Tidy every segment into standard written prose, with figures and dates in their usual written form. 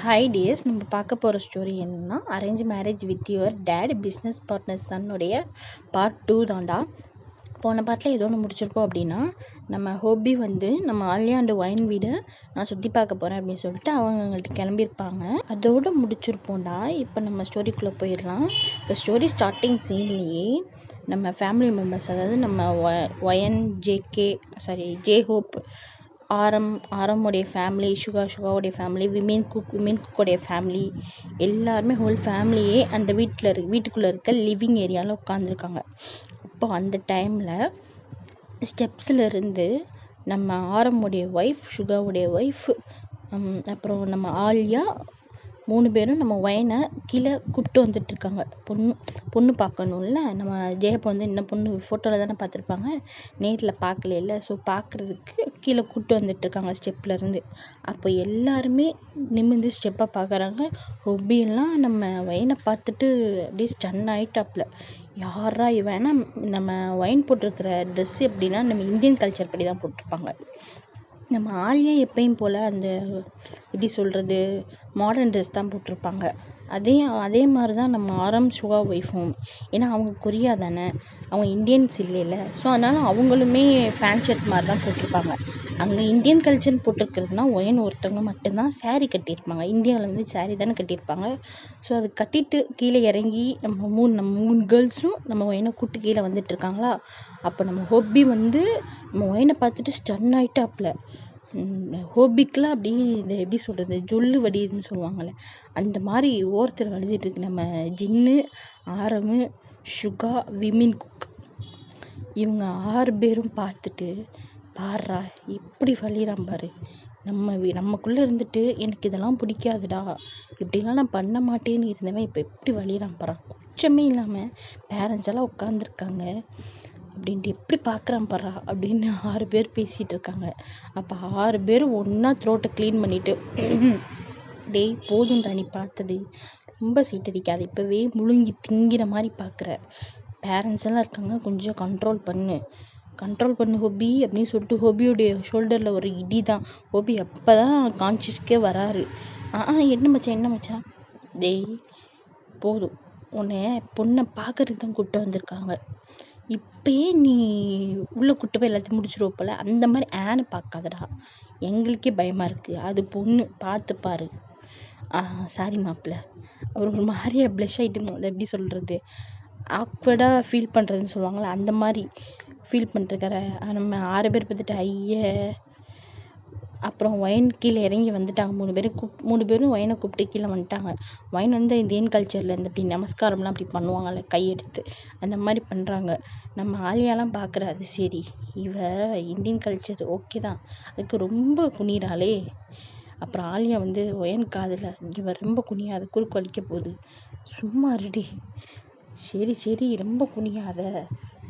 Hi tears, நம்ம பார்க்க போகிற ஸ்டோரி என்னன்னா arrange marriage with your dad business partner சன்னுடைய பார்ட் 2 தான்டா. போன பார்ட்டில் ஏதோ ஒன்று முடிச்சிருக்கோம். அப்படின்னா நம்ம ஹோபி வந்து நம்ம ஆலியாண்டு ஒயின் வீடை நான் சுற்றி பார்க்க போகிறேன் அப்படின்னு சொல்லிட்டு அவங்கள்ட்ட கிளம்பியிருப்பாங்க. அதோடு முடிச்சிருப்போம்டா. இப்போ நம்ம ஸ்டோரிக்குள்ளே போயிடலாம். இப்போ ஸ்டோரி ஸ்டார்டிங் சீன்லேயே நம்ம ஃபேமிலி மெம்பர்ஸ், அதாவது நம்ம ஒயன் ஜே ஹோப், ஆரமுடைய ஃபேமிலி, சுகாவுடைய ஃபேமிலி, விமன் குக்கோடைய ஃபேமிலி, எல்லாருமே ஹோல் ஃபேமிலியே அந்த வீட்டுக்குள்ளே இருக்க லிவிங் ஏரியாவில் உட்காந்துருக்காங்க. அப்போ அந்த டைமில் ஸ்டெப்ஸில் இருந்து நம்ம ஆரமுடைய ஒய்ஃப், சுகாவுடைய ஒய்ஃப், அப்புறம் நம்ம ஆலியா 3 பேரும் நம்ம ஒயனை கீழே கூப்பிட்டு வந்துட்டுருக்காங்க. பொண்ணு பார்க்கணும்ல. நம்ம ஜெயப்ப வந்து இன்னும் பொண்ணு ஃபோட்டோவில் தானே பார்த்துருப்பாங்க, நேரில் பார்க்கல. ஸோ பார்க்குறதுக்கு கீழே கூப்பிட்டு வந்துட்டுருக்காங்க ஸ்டெப்லேருந்து. அப்போ எல்லாருமே நிமிர்ந்து ஸ்டெப்பை பார்க்குறாங்க. ஹொபியெல்லாம் நம்ம ஒயனை பார்த்துட்டு அப்படியே ஸ்டன் ஆகிட்டாப்புல. யாரா இவனா? நம்ம ஒயின் போட்டிருக்கிற ட்ரெஸ் எப்படின்னா நம்ம இந்தியன் கல்ச்சர் படி தான் போட்டிருப்பாங்க. நம்ம ஆலியா எப்பயும் போல் அந்த எப்படி சொல்கிறது, மாடர்ன் ட்ரெஸ் தான் போட்டிருப்பாங்க. அதே மாதிரி தான் நம்ம ஆரம் சுகா ஒய்ஃபும். ஏன்னா அவங்க கொரியா தானே, அவங்க இந்தியன்ஸ் இல்லைல்ல. ஸோ அதனால் அவங்களுமே ஃபேன் ஷர்ட் மாதிரி தான் போட்டிருப்பாங்க. அங்கே இந்தியன் கல்ச்சர்னு போட்டிருக்கிறதுனா ஒயன் ஒருத்தவங்க மட்டும்தான் சேரீ கட்டியிருப்பாங்க. இந்தியாவில் வந்து சேரீ தானே கட்டியிருப்பாங்க. ஸோ அது கட்டிட்டு கீழே இறங்கி நம்ம மூணு கேர்ள்ஸும் நம்ம ஒயனை கூட்டு கீழே வந்துட்டு இருக்காங்களா. அப்போ நம்ம ஹோபி வந்து நம்ம ஒயனை பார்த்துட்டு ஸ்டன் ஆகிட்டாப்புல. ஹோபிக்கெலாம் அப்படி இந்த எப்படி சொல்கிறது, ஜொல்லு வடியுதுன்னு சொல்லுவாங்கள்ல, அந்த மாதிரி ஓரத்தில் வலிஞ்சிட்ருக்கு. நம்ம ஜின்னு, ஆரமு, சுகா, விமின் குக், இவங்க 6 பேரும் பார்த்துட்டு, பாடுறா எப்படி வலிறான் பாரு, நமக்குள்ளே இருந்துட்டு எனக்கு இதெல்லாம் பிடிக்காதுடா, இப்படிலாம் நான் பண்ண மாட்டேன்னு இருந்தவன் இப்போ எப்படி வலிறான் பாரு, குச்சமே இல்லாமல் பேரண்ட்ஸ் எல்லாம் உட்காந்துருக்காங்க அப்படின்ட்டு எப்படி பார்க்குறான் பாரா அப்படின்னு 6 பேர் பேசிகிட்டு இருக்காங்க. அப்போ 6 பேரும் ஒன்றா த்ரோட்டை க்ளீன் பண்ணிவிட்டு, டேய் போதும்டா நீ பார்த்தது, ரொம்ப சீட்டடிக்காது, இப்போவே முழுங்கி திங்கிற மாதிரி பார்க்குற, பேரண்ட்ஸ் எல்லாம் இருக்காங்க, கொஞ்சம் கண்ட்ரோல் பண்ணு ஹோபி அப்படின்னு சொல்லிட்டு ஹோபியோடைய ஷோல்டரில் ஒரு இடி தான். ஹோபி அப்போ தான் கான்ஷியஸ்க்கே வராரு. என்ன மச்சான், டேய் போதும், உன்னை பொண்ணை பார்க்கறதுக்கு தான் கூப்பிட்டு வந்திருக்காங்க, இப்பயே நீ உள்ளே கூட்டு போய் எல்லாத்தையும் முடிச்சிருவோம் போல, அந்த மாதிரி ஆனை பார்க்காதடா, எங்களுக்கே பயமாக இருக்குது, அது பொண்ணு பார்த்துப்பாரு. சாரி மாப்பிள்ள. அவர் ஒரு மாதிரியா ப்ளஷ் ஆகிட்டு, அதை எப்படி சொல்கிறது, ஆக்வர்டாக ஃபீல் பண்ணுறதுன்னு சொல்லுவாங்களே, அந்த மாதிரி ஃபீல் பண்ணிருக்காரு. நம்ம 6 பேர் பார்த்துட்டு ஐய. அப்புறம் ஒயின் கீழே இறங்கி வந்துட்டாங்க. 3 பேரும் ஒயனை கூப்பிட்டு கீழே வந்துட்டாங்க. ஒயின் வந்து இந்தியன் கல்ச்சரில் இருந்து அப்படி நமஸ்காரம்லாம் அப்படி பண்ணுவாங்கல்ல, கையெடுத்து அந்த மாதிரி பண்ணுறாங்க. நம்ம ஆலியாலாம் பார்க்குற, அது சரி இவ இந்தியன் கல்ச்சர் ஓகே தான், அதுக்கு ரொம்ப குனிறாளே. அப்புறம் ஆலியா வந்து ஒயன் காதில், இவ ரொம்ப குனியாத, குறுக்கு வலிக்க போகுது, சும்மா இருடி, சரி ரொம்ப குனியாத,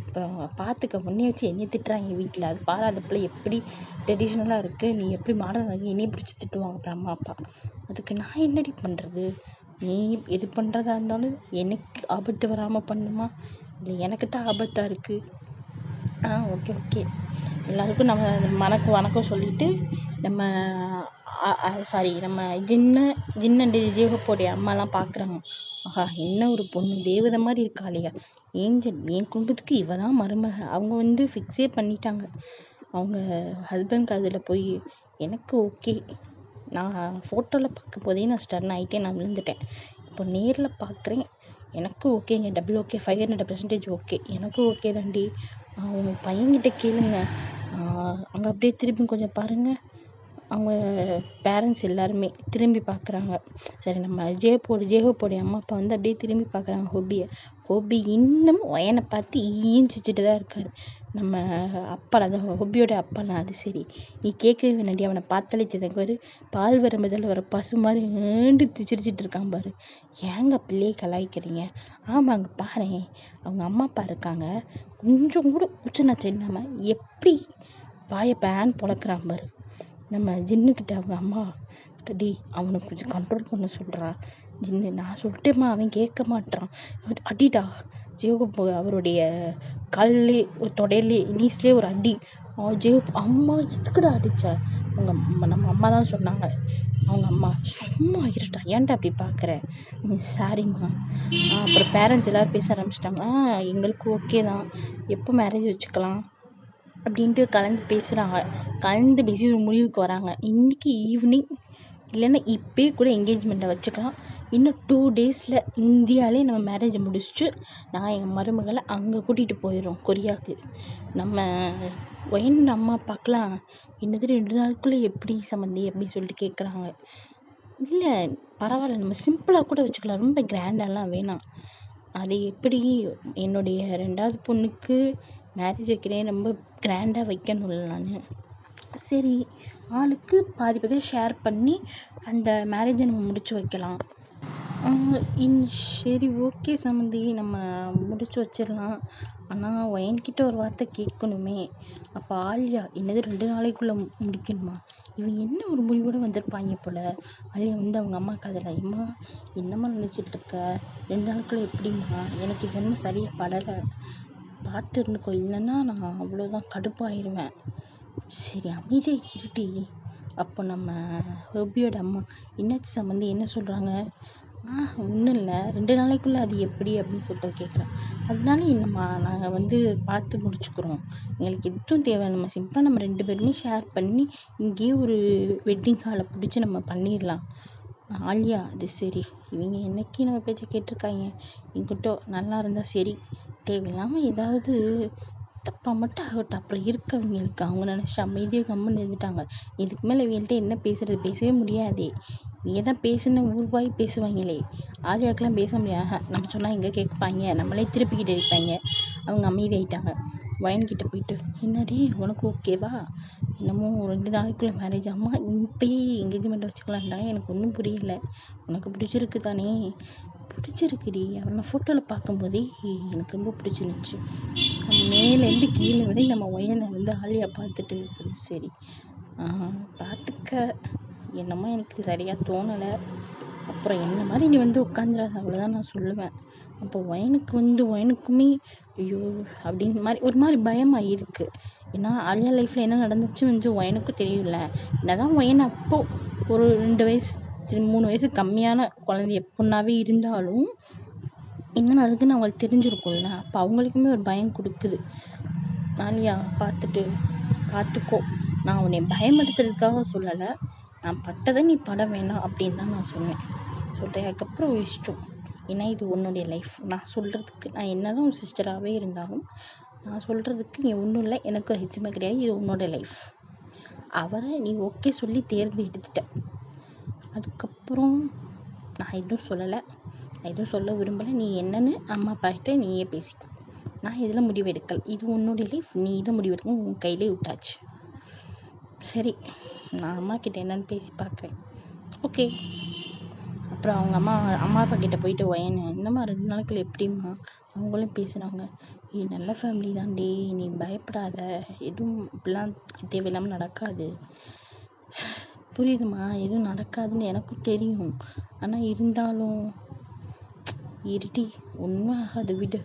அப்புறம் பார்த்துக்க, முன்னே வச்சு என்னை திட்டுறாங்க வீட்டில், அது பாரு அந்த பிள்ளை எப்படி ட்ரெடிஷ்னலாக இருக்குது, நீ எப்படி மாடர்ன் ஆகி என்னையும் பிடிச்சி திட்டுவாங்க அப்புறம் அம்மா அப்பா, அதுக்கு நான் என்னடி பண்ணுறது, நீ எது பண்ணுறதா இருந்தாலும் எனக்கு ஆபத்து வராமல் பண்ணுமா, இல்லை எனக்கு தான் ஆபத்தாக இருக்குது. ஓகே எல்லாருக்கும் நம்ம வணக்கம் சொல்லிவிட்டு நம்ம நம்ம ஜின்னு ஜேஹோப்போடைய அம்மாலாம் பார்க்குறாங்க. என்ன ஒரு பொண்ணு, தேவதை மாதிரி இருக்காளையா, ஏஞ்சல், என் குடும்பத்துக்கு இவ தான் மருமக. அவங்க வந்து ஃபிக்ஸே பண்ணிட்டாங்க. அவங்க ஹஸ்பண்ட் அதில் போய் எனக்கு ஓகே, நான் ஃபோட்டோவில் பார்க்க போதே நான் ஸ்டன் ஆகிட்டேன், நான் விழுந்துட்டேன், இப்போ நேரில் பார்க்குறேன், எனக்கு ஓகேங்க, டபுள் ஓகே, 500% ஓகே, எனக்கும் ஓகே தாண்டி. அவங்க பையன்கிட்ட கேளுங்க. அங்கே அப்படியே திரும்பி கொஞ்சம் பாருங்கள், அவங்க பேரண்ட்ஸ் எல்லாருமே திரும்பி பார்க்குறாங்க. சரி, நம்ம ஜேஹோப்போடைய அம்மா அப்பா வந்து அப்படியே திரும்பி பார்க்குறாங்க ஹோபி இன்னும் ஒயனை பார்த்து ஈஞ்சிச்சுட்டு தான் இருக்காரு. நம்ம அப்பா, அதான் ஹோபியோட அப்பா, அது சரி நீ கேட்கவே வேணாண்டி, அவனை பார்த்தாலே தெரியுது, பால் வர முதல்ல வர பசு மாதிரி ஏண்டு திச்சிரிச்சிட்டு இருக்கான் பாரு, ஏங்க பிள்ளையை கலாய்க்கிறீங்க, ஆமாங்க பாரு, அவங்க அம்மா அப்பா இருக்காங்க, கொஞ்சம் கூட உச்சனாச்சு இல்லாமல் எப்படி வாயை பேன் பொழக்கிறான் பாரு. நம்ம ஜின்னுக்கிட்ட அவங்க அம்மா, கடி அவனை கொஞ்சம் கண்ட்ரோல் பண்ண சொல்கிறா ஜின்னு, நான் சொல்லிட்டேம்மா, அவன் கேட்க மாட்டான், அடிடா ஜேஹோப் அவருடைய கால்லே தொடையிலே நீஸ்லேயே ஒரு அடி. ஜேஹோப் அம்மா எதுக்குடா அடிச்ச, நம்ம அம்மா தான் சொன்னாங்க, அவங்க அம்மா, சும்மா இருடா, ஏன்டா அப்படி பார்க்குற, சாரிம்மா. அப்புறம் பேரண்ட்ஸ் எல்லோரும் பேச ஆரம்பிச்சிட்டாங்க. எங்களுக்கு ஓகே தான், எப்போ மேரேஜ் வச்சுக்கலாம் அப்படின்ட்டு கலந்து பேசுகிறாங்க. கலந்து பேசி ஒரு முடிவுக்கு வராங்க. இன்றைக்கி ஈவினிங் இல்லைன்னா இப்போயே கூட என்கேஜ்மெண்ட்டை வச்சுக்கலாம். இன்னும் 2 டேஸில் இந்தியாவிலே நம்ம மேரேஜை முடிச்சுட்டு நான் எங்கள் மருமகளை அங்கே கூட்டிகிட்டு போயிடுறோம், கொரியாவுக்கு. நம்ம ஒயன் அம்மா அப்பாக்கெலாம் என்னது 2 நாளுக்குள்ளே எப்படி சம்மந்தி அப்படின்னு சொல்லிட்டு கேட்குறாங்க. இல்லை பரவாயில்ல, நம்ம சிம்பிளாக கூட வச்சுக்கலாம், ரொம்ப கிராண்டாலாம் வேணாம். அது எப்படி என்னுடைய 2வது பொண்ணுக்கு மேரேஜ் வைக்கிறேன், ரொம்ப கிராண்டாக வைக்கணும்ல நான். சரி, ஆளுக்கு பாதி பாதி ஷேர் பண்ணி அந்த மேரேஜை நம்ம முடிச்சு வைக்கலாம். சரி ஓகே சம்மந்தி, நம்ம முடிச்சு வச்சிடலாம். ஆனால் என்கிட்ட ஒரு வார்த்தை கேட்கணுமே. அப்போ ஆலியா, என்னது 2 நாளைக்குள்ளே முடிக்கணுமா? இவன் என்ன ஒரு முடிவோடு வந்திருப்பாங்க போல். ஆலியா வந்து அவங்க அம்மா காதில், அம்மா என்னம்மா நினச்சிட்ருக்க, 2 நாளுக்குள்ளே எப்படிம்மா, எனக்கு இதெல்லாம் சரியாக படலை, பார்த்து இருந்துக்கோ, இல்லைன்னா நான் அவ்வளோதான் கடுப்பாயிருவேன். சரி அமைதியாக இருட்டி. அப்போ நம்ம ஹோபியோட அம்மா, என்னாச்சு சம்மந்தி, என்ன சொல்கிறாங்க? ஒன்றும் இல்லை, 2 நாளைக்குள்ளே அது எப்படி அப்படின்னு சொல்லிட்டு கேட்குறேன். அதனால என்னம்மா, நாங்கள் வந்து பார்த்து முடிச்சுக்கிறோம், எங்களுக்கு எதுவும் தேவை, நம்ம சிம்பிளாக நம்ம 2 பேருமே ஷேர் பண்ணி இங்கேயே ஒரு வெட்டிங் ஹாலை பிடிச்சி நம்ம பண்ணிடலாம். ஆலியா, அது சரி, இவங்க என்னைக்கு நம்ம பேச்சை கேட்டிருக்காங்க, என்கிட்ட நல்லா இருந்தால் சரி, தேவையில்லாமல் ஏதாவது தப்பாக மட்டும் ஆகட்டும். அப்புறம் இருக்கவங்களுக்கு அவங்க நினச்சி அமைதியாக கம்முன்னு இருந்துட்டாங்க. இதுக்கு மேலே இவங்கள்ட்ட என்ன பேசுறது, பேசவே முடியாதே. நீ தான் பேசுன ஊர்வாய் பேசுவாங்களே, ஆலியாக்கெலாம் பேச முடியாது. நம்ம சொன்னால் எங்கே கேட்பாங்க, நம்மளே திருப்பிக்கிட்டு அடிப்பாங்க. அவங்க அமைதியாகிட்டாங்க. வயன்கிட்ட போயிட்டு, என்னடி உனக்கு ஓகேவா, என்னமோ 2 நாளைக்குள்ளே மேரேஜ், அம்மா இப்போயே என்கேஜ்மெண்ட் வச்சுக்கலான்டாங்க, எனக்கு ஒன்றும் புரியல, உனக்கு பிடிச்சிருக்கு தானே? பிடிச்சிருக்குடி, அவனை ஃபோட்டோவில் பார்க்கும்போதே எனக்கு ரொம்ப பிடிச்சிருந்துச்சு. மேலேருந்து கீழே வரை நம்ம ஒயனை வந்து ஆலியா பார்த்துட்டு, சரி பார்த்துக்க, என்னமோ எனக்கு சரியாக தோணலை, அப்புறம் என்ன மாதிரி நீ வந்து உட்காந்துடாத, அவ்வளோதான் நான் சொல்லுவேன். அப்போ ஒயனுக்குமே ஐயோ அப்படின்ற மாதிரி ஒரு மாதிரி பயமாக இருக்குது. ஏன்னா ஆலியா லைஃப்பில் என்ன நடந்துச்சு வந்து ஒயனுக்கும் தெரியல. என்னதான் ஒயன் அப்போது ஒரு 2 வயசு 3 வயசு கம்மியான குழந்தைய பொண்ணாகவே இருந்தாலும் என்ன நடக்குதுன்னு அவங்களுக்கு தெரிஞ்சிருக்கும்ல. அப்போ அவங்களுக்குமே ஒரு பயம் கொடுக்குது. ஆலியா பார்த்துக்கோ, நான் உன்னை பயப்படுத்துறதுக்காக சொல்லலை, நான் பட்டதை நீ பட வேணாம் அப்படின்னு தான் நான் சொன்னேன். அதுக்கப்புறம் இஷ்டம், ஏன்னா இது உன்னுடைய லைஃப். நான் சொல்கிறதுக்கு, நான் என்ன தான் ஒரு சிஸ்டராகவே இருந்தாலும் நான் சொல்கிறதுக்கு நீ ஒன்றும் இல்லை, எனக்கு ஒரு ஹெச்மே கிடையாது, இது உன்னோட லைஃப். அவரை நீ ஓகே சொல்லி தேர்ந்து எடுத்துட்ட. அதுக்கப்புறம் நான் எதுவும் சொல்லலை, நான் எதுவும் சொல்ல விரும்பலை. நீ என்னன்னு அம்மா அப்பா கிட்ட நீயே பேசிக்கோ, நான் இதில் முடிவு எடுக்கலை, இது உன்னுடைய லைஃப், நீ இதை முடிவெடுக்க உன் கையிலே விட்டாச்சு. சரி, நான் அம்மா கிட்ட என்னன்னு பேசி பார்க்குறேன். ஓகே. அப்புறம் அவங்க அம்மா அப்பா கிட்ட போயிட்டு என்னம்மா 2 நாளைக்குள்ள எப்படிம்மா, அவங்களும் பேசுகிறாங்க. நல்ல ஃபேமிலி தான்டி, நீ பயப்படாத, எதுவும் இப்படிலாம் தேவையில்லாமல் நடக்காது. புரியுதுமா, எதுவும் நடக்காதுன்னு எனக்கும் தெரியும், ஆனால் இருந்தாலும் இருட்டி, ஒன்றும் ஆகாது, விடு,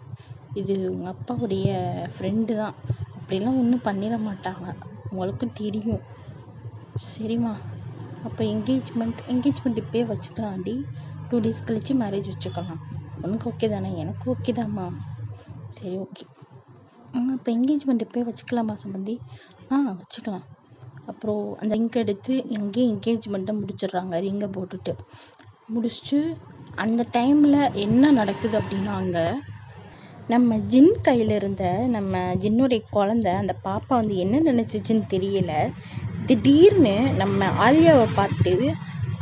இது உங்கள் அப்பாவுடைய ஃப்ரெண்டு தான், அப்படிலாம் ஒன்றும் பண்ணிட மாட்டாங்க, உங்களுக்கும் தெரியும். சரிம்மா, அப்போ என்கேஜ்மெண்ட் இப்போயே வச்சுக்கலாம்டி, 2 டேஸ் கழிச்சு மேரேஜ் வச்சுக்கலாம், உனக்கு ஓகே தானே? எனக்கு ஓகே தான்மா. சரி ஓகே, இப்போ என்கேஜ்மெண்ட் இப்போயே வச்சுக்கலாமா சம்பந்தி? வச்சுக்கலாம். அப்புறம் அந்த ரிங் எடுத்து எங்கேயே என்கேஜ்மெண்ட்டை முடிச்சிடுறாங்க, ரிங்கை போட்டுட்டு முடிச்சுட்டு. அந்த டைமில் என்ன நடக்குது அப்படின்னா, அங்கே நம்ம ஜின் கையில் இருந்த நம்ம ஜின்னுடைய குழந்த, அந்த பாப்பா வந்து என்ன நினச்சிச்சின்னு தெரியல, திடீர்னு நம்ம ஆலியாவை பார்த்து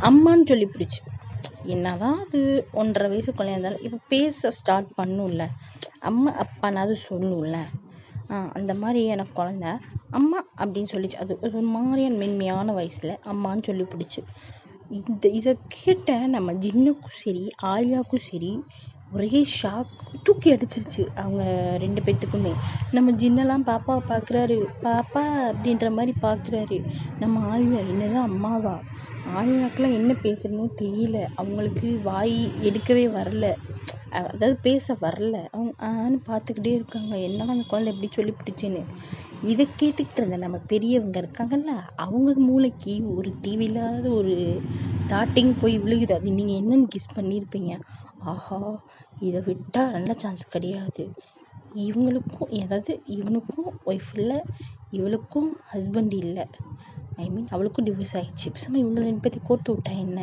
அம்மான்னு சொல்லி பிடிச்சி. என்னதான் அது 1.5 வயசு குழந்தையா இருந்தாலும் இப்போ பேச ஸ்டார்ட் பண்ணும்ல, அம்மா அப்பானாவது சொல்லும்ல. அந்த மாதிரி எனக்கு குழந்த அம்மா அப்படின்னு சொல்லிச்சு. அது ஒரு மாதிரியான மென்மையான வயசில் அம்மான்னு சொல்லி பிடிச்சி. இதை கேட்ட நம்ம ஜின்னுக்கும் சரி ஆலியாவுக்கும் சரி ஒரே ஷாக், தூக்கி அடிச்சிருச்சு அவங்க 2 பேத்துக்குமே. நம்ம ஜின்னெல்லாம் பாப்பாவை பார்க்குறாரு, பாப்பா அப்படின்ற மாதிரி பார்க்குறாரு. நம்ம ஆலியா, என்னதான் அம்மாவா, ஆலியாக்கெல்லாம் என்ன பேசுறதுன்னே தெரியல. அவங்களுக்கு வாய் எடுக்கவே வரல. அதாவது பேச வரல. அவங்க ஆன்னு பார்த்துக்கிட்டே இருக்காங்க. என்னடா அந்த குழந்தை எப்படி சொல்லி பிடிச்சின்னு. இதை கேட்டுக்கிட்டு இருந்த நம்ம பெரியவங்க இருக்காங்கல்ல, அவங்க மூளைக்கு ஒரு தேவையில்லாத ஒரு தாட்டிங் போய் விழுகுது. அது நீங்கள் என்னன்னு கெஸ் பண்ணியிருப்பீங்க. ஆஹா, இதை விட்டால் நல்ல சான்ஸ் கிடையாது. இவங்களுக்கும் அதாவது இவனுக்கும் ஒய்ஃப் இல்லை, இவளுக்கும் ஹஸ்பண்ட் இல்லை. அவளுக்கும் டிவோர்ஸ் ஆயிடுச்சு. பேசாமல் இவங்க 2 பேர்த்தையும் கோர்த்து விட்டா என்ன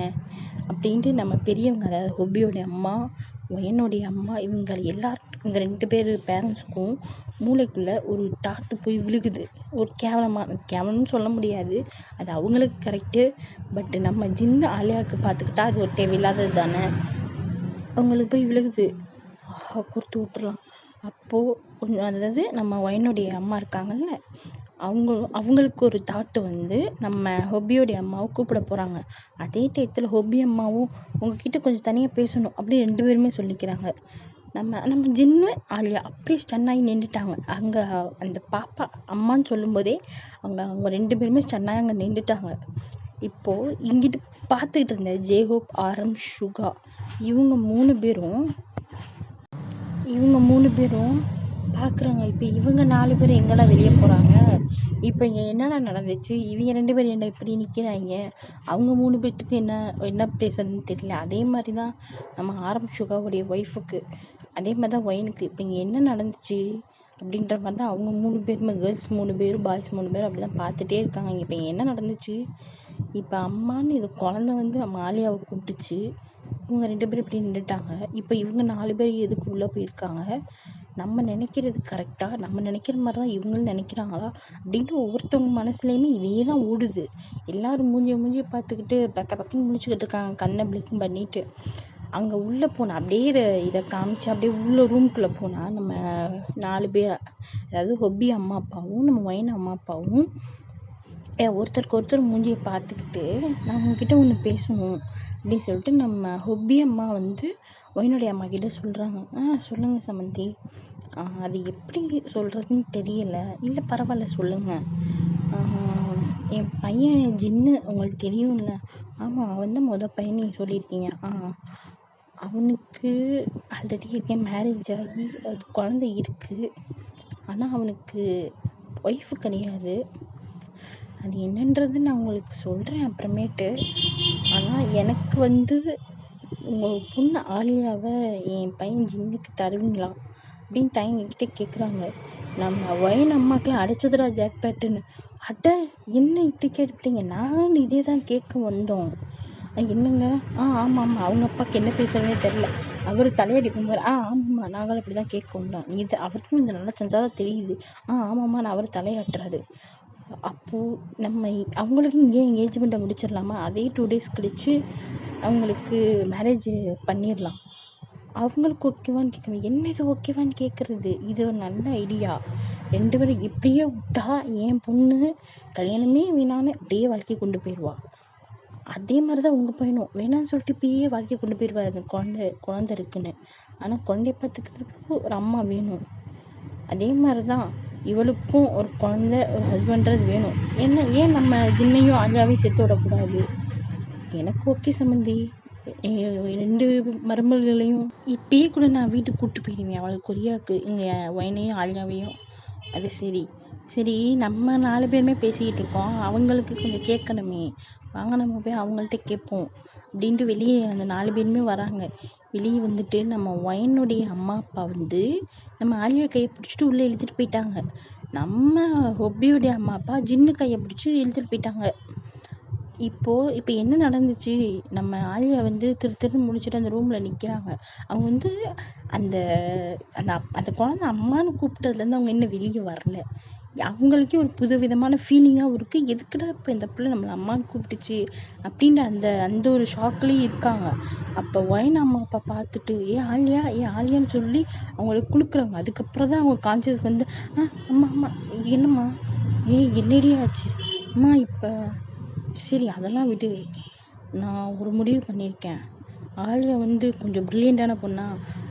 அப்படின்ட்டு நம்ம பெரியவங்க, அதாவது ஹொபியோடைய அம்மா, வயனுடைய அம்மா, இவங்க 2 பேர் பேரண்ட்ஸுக்கும் மூளைக்குள்ளே ஒரு தாட்டு போய் விழுகுது. ஒரு கேவலம்னு சொல்ல முடியாது, அது அவங்களுக்கு கரெக்டு. பட் நம்ம ஜின்னு ஆலியாவுக்கு பார்த்துக்கிட்டா அது ஒரு தேவையில்லாதது தானே. அவங்களுக்கு போய் விழுகுது. ஆஹா, கொடுத்து விட்டுறலாம். அப்போது கொஞ்சம், அதாவது நம்ம வயனுடைய அம்மா இருக்காங்கல்ல, அவங்களுக்கு ஒரு தாட்டு நம்ம ஹொபியோடைய அம்மாவை கூப்பிட போகிறாங்க. அதே டயத்தில் ஹொபி அம்மாவும் உங்ககிட்ட கொஞ்சம் தனியாக பேசணும் அப்படி 2 பேருமே சொல்லிக்கிறாங்க. நம்ம ஜின்னு ஆலியா அப்படியே ஸ்டன்னாகி நின்றுட்டாங்க. அங்கே அந்த பாப்பா அம்மான்னு சொல்லும்போதே அவங்க 2 பேருமே ஸ்டன்னாகி அங்கே நின்றுட்டாங்க. இப்போது இங்கிட்டு பார்த்துக்கிட்டு இருந்த ஜேஹோப், ஆரம், சுகா, இவங்க 3 பேரும் பார்க்குறாங்க. இப்போ இவங்க 4 பேர் எங்கடா வெளியே போகிறாங்க, இப்போ இங்கே என்னடா நடந்துச்சு, இவங்க 2 பேர் என்ன இப்படி நிற்கிறாங்க, அவங்க 3 பேர்த்துக்கு என்ன பேசுறதுன்னு தெரியல. அதே மாதிரி தான் நம்ம ஆரம் சுகாவுடைய ஒய்ஃபுக்கு, அதே மாதிரி தான் ஒயனுக்கு இப்போ இங்கே என்ன நடந்துச்சு அப்படின்ற மாதிரி தான் அவங்க 3 பேருமே, கேர்ள்ஸ் 3 பேரும் பாய்ஸ் 3 பேரும் அப்படி தான் பார்த்துட்டே இருக்காங்க. இப்போ இங்கே என்ன நடந்துச்சு, இப்போ அம்மான்னு இது குழந்தை ஆலியாவை கூப்பிட்டுச்சு, இவங்க 2 பேரும் இப்படி நின்றுட்டாங்க. இப்போ இவங்க 4 பேர் எதுக்கு உள்ளே போயிருக்காங்க, நம்ம நினைக்கிறது கரெக்டாக, நம்ம நினைக்கிற மாதிரி தான் இவங்களும் நினைக்கிறாங்களா அப்படின்ட்டு ஒவ்வொருத்தவங்க மனசுலையுமே இதே தான் ஓடுது. எல்லாரும் மூஞ்சியை பார்த்துக்கிட்டு பக்கன்னு முடிச்சுக்கிட்டு இருக்காங்க, கண்ணை பிளிக்கும் பண்ணிட்டு. அங்கே உள்ளே போனால் அப்படியே இதை காமிச்சு அப்படியே உள்ள ரூம்குள்ளே போனால் நம்ம 4 பேர், அதாவது ஹொபி அம்மா அப்பாவும் நம்ம வயன் அம்மா அப்பாவும் ஒருத்தருக்கு ஒருத்தர் மூஞ்சியை பார்த்துக்கிட்டு, நான் உங்ககிட்ட ஒன்று பேசணும் அப்படின்னு சொல்லிட்டு நம்ம ஹொபி அம்மா வயனுடைய அம்மா கிட்ட சொல்கிறாங்க. சொல்லுங்கள் சமந்தி, அது எப்படி சொல்கிறதுன்னு தெரியல. இல்லை பரவாயில்ல சொல்லுங்கள். என் பையன் ஜின்னு உங்களுக்கு தெரியும்ல. ஆமாம், அவன் தான் மொதல் பையன் நீங்கள் சொல்லியிருக்கீங்க. அவனுக்கு ஆல்ரெடி மேரேஜ் ஆகி அது குழந்தை இருக்குது. ஆனால் அவனுக்கு ஒய்ஃபு கிடையாது. அது என்னன்றது நான் உங்களுக்கு சொல்கிறேன் அப்புறமேட்டு. ஆனால் எனக்கு உங்கள் பொண்ணு ஆலியாவை என் பையன் ஜின்னுக்கு தருவீங்களா அப்படின்னு டைம் என்கிட்ட கேட்குறாங்க. நம்ம வயன் அம்மாக்கெலாம் அடிச்சதுடா ஜாக்பேட்டுன்னு. அட என்ன இப்படி கேட்டுப்பிட்டீங்க, நானும் இதே தான் கேட்க வந்தோம். என்னங்க, ஆமாம், அவங்க அப்பாவுக்கு என்ன பேசுறதுனே தெரில, அவர் தலையடிப்பார். ஆமாம்மா, நாங்களும் அப்படி தான் கேட்க வந்தோம். இது அவருக்கும் இந்த நல்லா செஞ்சாதான் தெரியுது. ஆமாம்மா, நான் அவர் தலையாட்டுறாரு. அப்போது நம்ம அவங்களுக்கு இங்கே என்கேஜ்மெண்ட்டை முடிச்சிடலாமா, அதே 2 days கழித்து அவங்களுக்கு மேரேஜ் பண்ணிடலாம். அவங்களுக்கு ஓகேவான்னு கேட்குறேன். என்ன இது ஓகேவான்னு கேட்குறது, இது ஒரு நல்ல ஐடியா. 2 பேரும் இப்படியே விட்டா என் பொண்ணு கல்யாணமே வேணான்னு அப்படியே வாழ்க்கையை கொண்டு போயிடுவா. அதே மாதிரி தான் உங்கள் பையனும் வேணான்னு சொல்லிட்டு இப்படியே வாழ்க்கையை கொண்டு போயிடுவார். அந்த குழந்தை இருக்குன்னு. ஆனால் குழந்தைய பார்த்துக்கிறதுக்கு ஒரு அம்மா வேணும். அதே மாதிரி தான் இவளுக்கும் ஒரு குழந்தை, ஒரு ஹஸ்பண்ட்றது வேணும். ஏன் நம்ம ஜின்னையும் ஆலியாவையும் சேர்த்து விடக்கூடாது? எனக்கு ஓகே சம்மந்தி, 2 மருமகளையும் இப்பயே கூட நான் வீட்டுக்கு கூப்பிட்டு போயிடுவேன். அவளுக்கு கொரியாவுக்கு ஒயனையும் ஆலியாவையும். அது சரி, நம்ம 4 பேருமே பேசிக்கிட்டு இருக்கோம், அவங்களுக்கு கொஞ்சம் கேட்கணுமே, வாங்க நம்ம போய் அவங்கள்ட்ட கேட்போம் அப்படின்ட்டு வெளியே அந்த 4 பேருமே வராங்க. வெளியே வந்துட்டு நம்ம ஒயனுடைய அம்மா அப்பா நம்ம ஆலியா கையை பிடிச்சிட்டு உள்ளே இழுத்துட்டு போயிட்டாங்க. நம்ம ஹொபியோடைய அம்மா அப்பா ஜின்னு கையை பிடிச்சி இழுத்துட்டு போயிட்டாங்க. இப்போ என்ன நடந்துச்சு, நம்ம ஆலியா திரு முடிச்சுட்டு அந்த ரூமில் நிற்கிறாங்க. அவங்க அந்த அந்த அந்த குழந்தை அம்மான்னு கூப்பிட்டதுலேருந்து அவங்க இன்னும் வெளியே வரல. அவங்களுக்கே ஒரு புது விதமான ஃபீலிங்காகவும் இருக்குது. எதுக்குடா இப்போ இந்த பிள்ளை நம்மளை அம்மான்னு கூப்பிட்டுச்சு அப்படின்ற அந்த ஒரு ஷாக்லேயும் இருக்காங்க. அப்போ ஒயன் அம்மா அப்பா பார்த்துட்டு ஆலியான்னு சொல்லி அவங்களுக்கு கொடுக்குறாங்க. அதுக்கப்புறம் தான் அவங்க கான்சியஸ் அம்மா என்னம்மா, என்னடி ஆச்சு அம்மா? இப்போ சரி, அதெல்லாம் விடு, நான் ஒரு முடிவு பண்ணியிருக்கேன். ஆலியா கொஞ்சம் ப்ரில்லியண்டான பொண்ணா,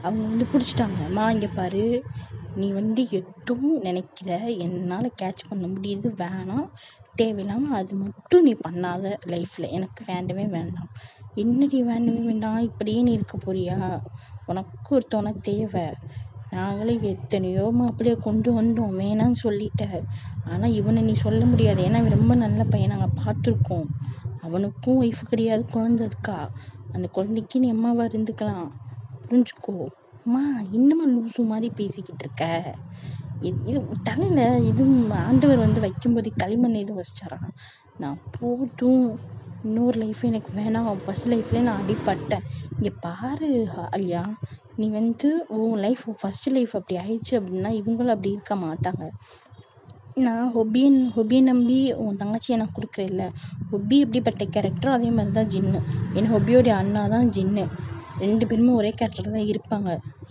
அவங்க பிடிச்சிட்டாங்க. அம்மா இங்கே பாரு, நீ எட்டும் நினைக்கிற, என்னால் கேட்ச் பண்ண முடியுது, வேணாம், தேவையில்லாமல் அது மட்டும் நீ பண்ணாத லைஃப்பில். எனக்கு வேண்டவே வேண்டாம். என்னடி வேண்டவே வேண்டாம், இப்படியே நீ இருக்க போறியா? உனக்கு ஒரு துணை தேவை. நாங்களே எத்தனையோ மாப்பிள்ளைய கொண்டு வந்தோம், வேணான்னு சொல்லிட்ட. ஆனால் இவனை நீ சொல்ல முடியாது, ஏன்னா இவன் ரொம்ப நல்ல பையன், நாங்கள் பார்த்துருக்கோம். அவனுக்கும் ஒய்ஃபு கிடையாது, குழந்தை இருக்கா. அந்த குழந்தைக்கு நீ அம்மாவா இருந்துக்கலாம், புரிஞ்சுக்கோ. அம்மா இன்னுமா லூசு மாதிரி பேசிக்கிட்டு இருக்க? இது தலையில் எதுவும் ஆண்டவர் வைக்கும்போது களிமண் எதுவும் வச்சிட்டாரா? நான் போட்டும், இன்னொரு லைஃப் எனக்கு வேணாம். ஃபர்ஸ்ட் லைஃப்லேயே நான் அடிப்பட்டேன். இங்கே பாரு ஆலியா, நீ உன் லைஃப் ஃபர்ஸ்ட் லைஃப் அப்படி ஆயிடுச்சு அப்படின்னா இவங்களும் அப்படி இருக்க மாட்டாங்க. நான் ஹொபியை நம்பி உன் தங்கச்சி எனக்கு கொடுக்குறேன்ல. ஹொபி எப்படிப்பட்ட கேரக்டரோ அதே மாதிரி தான் ஜின்னு. என் ஹொபியோடைய அண்ணா தான் ஜின்னு. 2 பேருமே ஒரே கேரக்டர் தான் இருப்பாங்க.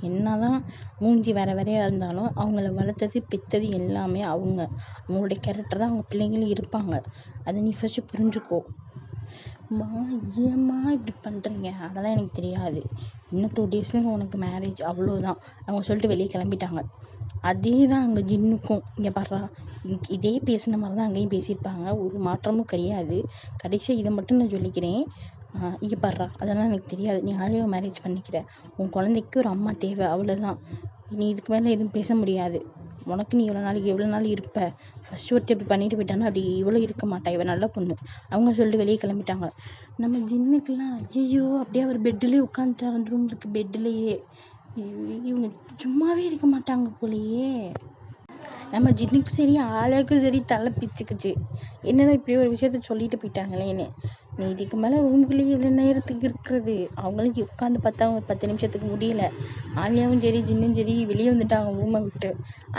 என்ன தான் மூஞ்சி வேற வேறையாக இருந்தாலும் அவங்கள வளர்த்தது பெற்றது எல்லாமே அவங்களுடைய கேரக்டர் தான் அவங்க பிள்ளைங்களும் இருப்பாங்க. அதை நீ ஃபஸ்ட்டு புரிஞ்சுக்கோ. ஏம்மா இப்படி பண்ணுறீங்க? அதெல்லாம் எனக்கு தெரியாது. இன்னும் 2 டேஸில் உனக்கு மேரேஜ், அவ்வளோதான். அவங்க சொல்லிட்டு வெளியே கிளம்பிட்டாங்க. அதே தான் அங்கே ஜின்னுக்கும். இங்கே பாடுறா, இதே பேசின மாதிரி தான் அங்கேயும் பேசியிருப்பாங்க. ஒரு மாற்றமும் கிடையாது. கடைசியாக இதை மட்டும் நான் சொல்லிக்கிறேன். இங்கே பாடுறா, அதெல்லாம் எனக்கு தெரியாது. நீ ஆலியாவை மேரேஜ் பண்ணிக்கிற, உன் குழந்தைக்கு ஒரு அம்மா தேவை, அவ்வளோதான். நீ இதுக்கு மேலே எதுவும் பேச முடியாது. உனக்கு நீ எவ்வளோ நாள் இருப்ப? ஃபஸ்ட்டு ஒருத்தர் இப்படி பண்ணிட்டு போயிட்டானா அப்படி இவ்வளோ இருக்க மாட்டா, இவன் நல்ல பொண்ணு அவங்க சொல்லிட்டு வெளியே கிளம்பிட்டாங்க. நம்ம ஜின்னுக்கெல்லாம் ஐயோ அப்படியே அவர் பெட்டிலே உட்காந்துட்டார், அந்த ரூம் இருக்கு பெட்டிலேயே. இவங்க சும்மாவே இருக்க மாட்டாங்க போலயே. நம்ம ஜின்னுக்கும் சரி ஆலியாவுக்கும் சரி தலை பிச்சுக்குச்சு. என்னடா இப்படி ஒரு விஷயத்த சொல்லிட்டு போயிட்டாங்களேன்னு. நீ இதுக்கு மேலே ரூம்குள்ளேயே இவ்வளோ நேரத்துக்கு இருக்கிறது? அவங்களுக்கு உட்காந்து பார்த்தா ஒரு 10 நிமிஷத்துக்கு முடியல. ஆலியாவும் சரி ஜின்னும் சரி வெளியே வந்துட்டாங்க ரூமை விட்டு.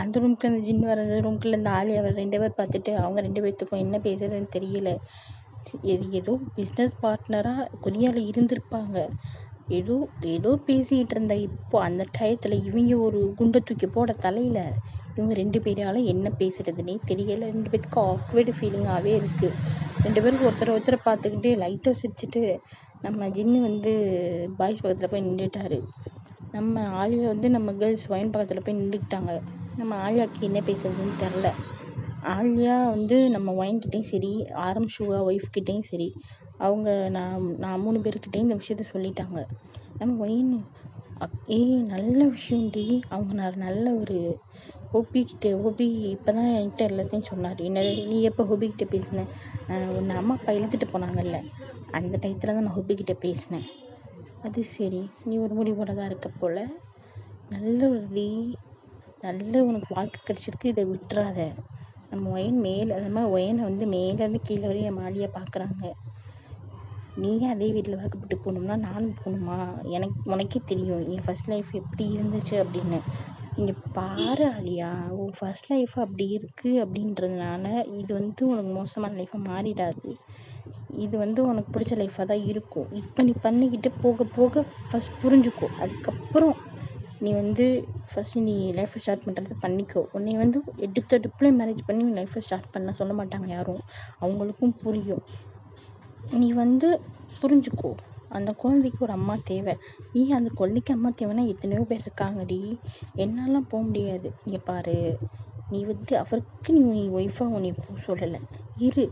அந்த ரூமுக்கு அந்த ஜின்னு வர்றது, ரூம்குள்ளே இந்த ஆலியா வர 2 பேர் பார்த்துட்டு அவங்க 2 பேர்த்துக்கும் என்ன பேசுறதுன்னு தெரியல. ஏதோ பிஸ்னஸ் பார்ட்னராக கொரியாவில் இருந்திருப்பாங்க. ஏதோ பேசிக்கிட்டு இருந்த இப்போ அந்த டயத்தில் இவங்க ஒரு குண்டை தூக்கி போட தலையில் இவங்க 2 பேரால என்ன பேசுறதுன்னே தெரியல. 2 பேருக்கு ஆக்வர்டு ஃபீலிங்காகவே இருக்குது. 2 பேருக்கு ஒருத்தரை பார்த்துக்கிட்டு லைட்டாக சிரிச்சுட்டு நம்ம ஜின்னு பாய்ஸ் பக்கத்தில் போய் நின்றுட்டாரு. நம்ம ஆலியா நம்ம கேர்ள்ஸ் ஒயின் பக்கத்தில் போய் நின்றுக்கிட்டாங்க. நம்ம ஆலியாவுக்கு என்ன பேசுறதுன்னு தெரில. ஆலியா நம்ம ஒயின்கிட்டையும் சரி, ஆரம் ஷூகா ஒய்ஃப்கிட்டையும் சரி, அவங்க நான் 3 பேர்கிட்டையும் இந்த விஷயத்த சொல்லிட்டாங்க. நம்ம ஒயின் நல்ல விஷயம்டி. அவங்க நல்ல ஒரு ஹோபி இப்போ தான் என்கிட்ட எல்லாத்தையும் சொன்னார். என்னது, நீ எப்போ ஹோபிக்கிட்ட பேசின? உன்னை அம்மா அப்பா இழுத்துட்டு போனாங்கல்ல, அந்த டயத்தில் தான் நான் ஹோபிக்கிட்ட பேசினேன். அது சரி, நீ ஒரு முடிவோட தான் இருக்க போல். நல்ல உனக்கு வாழ்க்கை கிடச்சிருக்கு, இதை விட்டுறாத. நம்ம ஒயின் அது மாதிரி ஒயனை மேலேருந்து கீழே வரையும் என் மாலியாக பார்க்குறாங்க. நீயே அதே வீட்டில் வாக்கப்பட்டு போகணும்னா நானும் போகணுமா? உனக்கே தெரியும் என் ஃபர்ஸ்ட் லைஃப் எப்படி இருந்துச்சு அப்படின்னு. இங்கே பாரு ஆலியா, உன் ஃபர்ஸ்ட் லைஃப் அப்படி இருக்குது அப்படின்றதுனால இது உனக்கு மோசமான லைஃபாக மாறிடாது. இது உனக்கு பிடிச்ச லைஃபாக தான் இருக்கும். இப்போ நீ பண்ணிக்கிட்டு போக போக ஃபர்ஸ்ட் புரிஞ்சுக்கோ. அதுக்கப்புறம் நீ ஃபஸ்ட்டு நீ லைஃப்பை ஸ்டார்ட் பண்ணுறது பண்ணிக்கோ. உன்னை எடுத்தடுப்புல மேரேஜ் பண்ணி நீ லைஃப்பை ஸ்டார்ட் பண்ண சொல்ல மாட்டாங்க யாரும். அவங்களுக்கும் புரியும். நீ புரிஞ்சுக்கோ. அந்த குழந்தைக்கு ஒரு அம்மா தேவை. அந்த குழந்தைக்கு அம்மா தேவைன்னா எத்தனையோ பேர் இருக்காங்கடி. என்னாலாம் போக முடியாது. இங்கே பாரு, நீ அவருக்கு நீ ஒய்ஃபாக உன்னை போக சொல்லலை. இரு,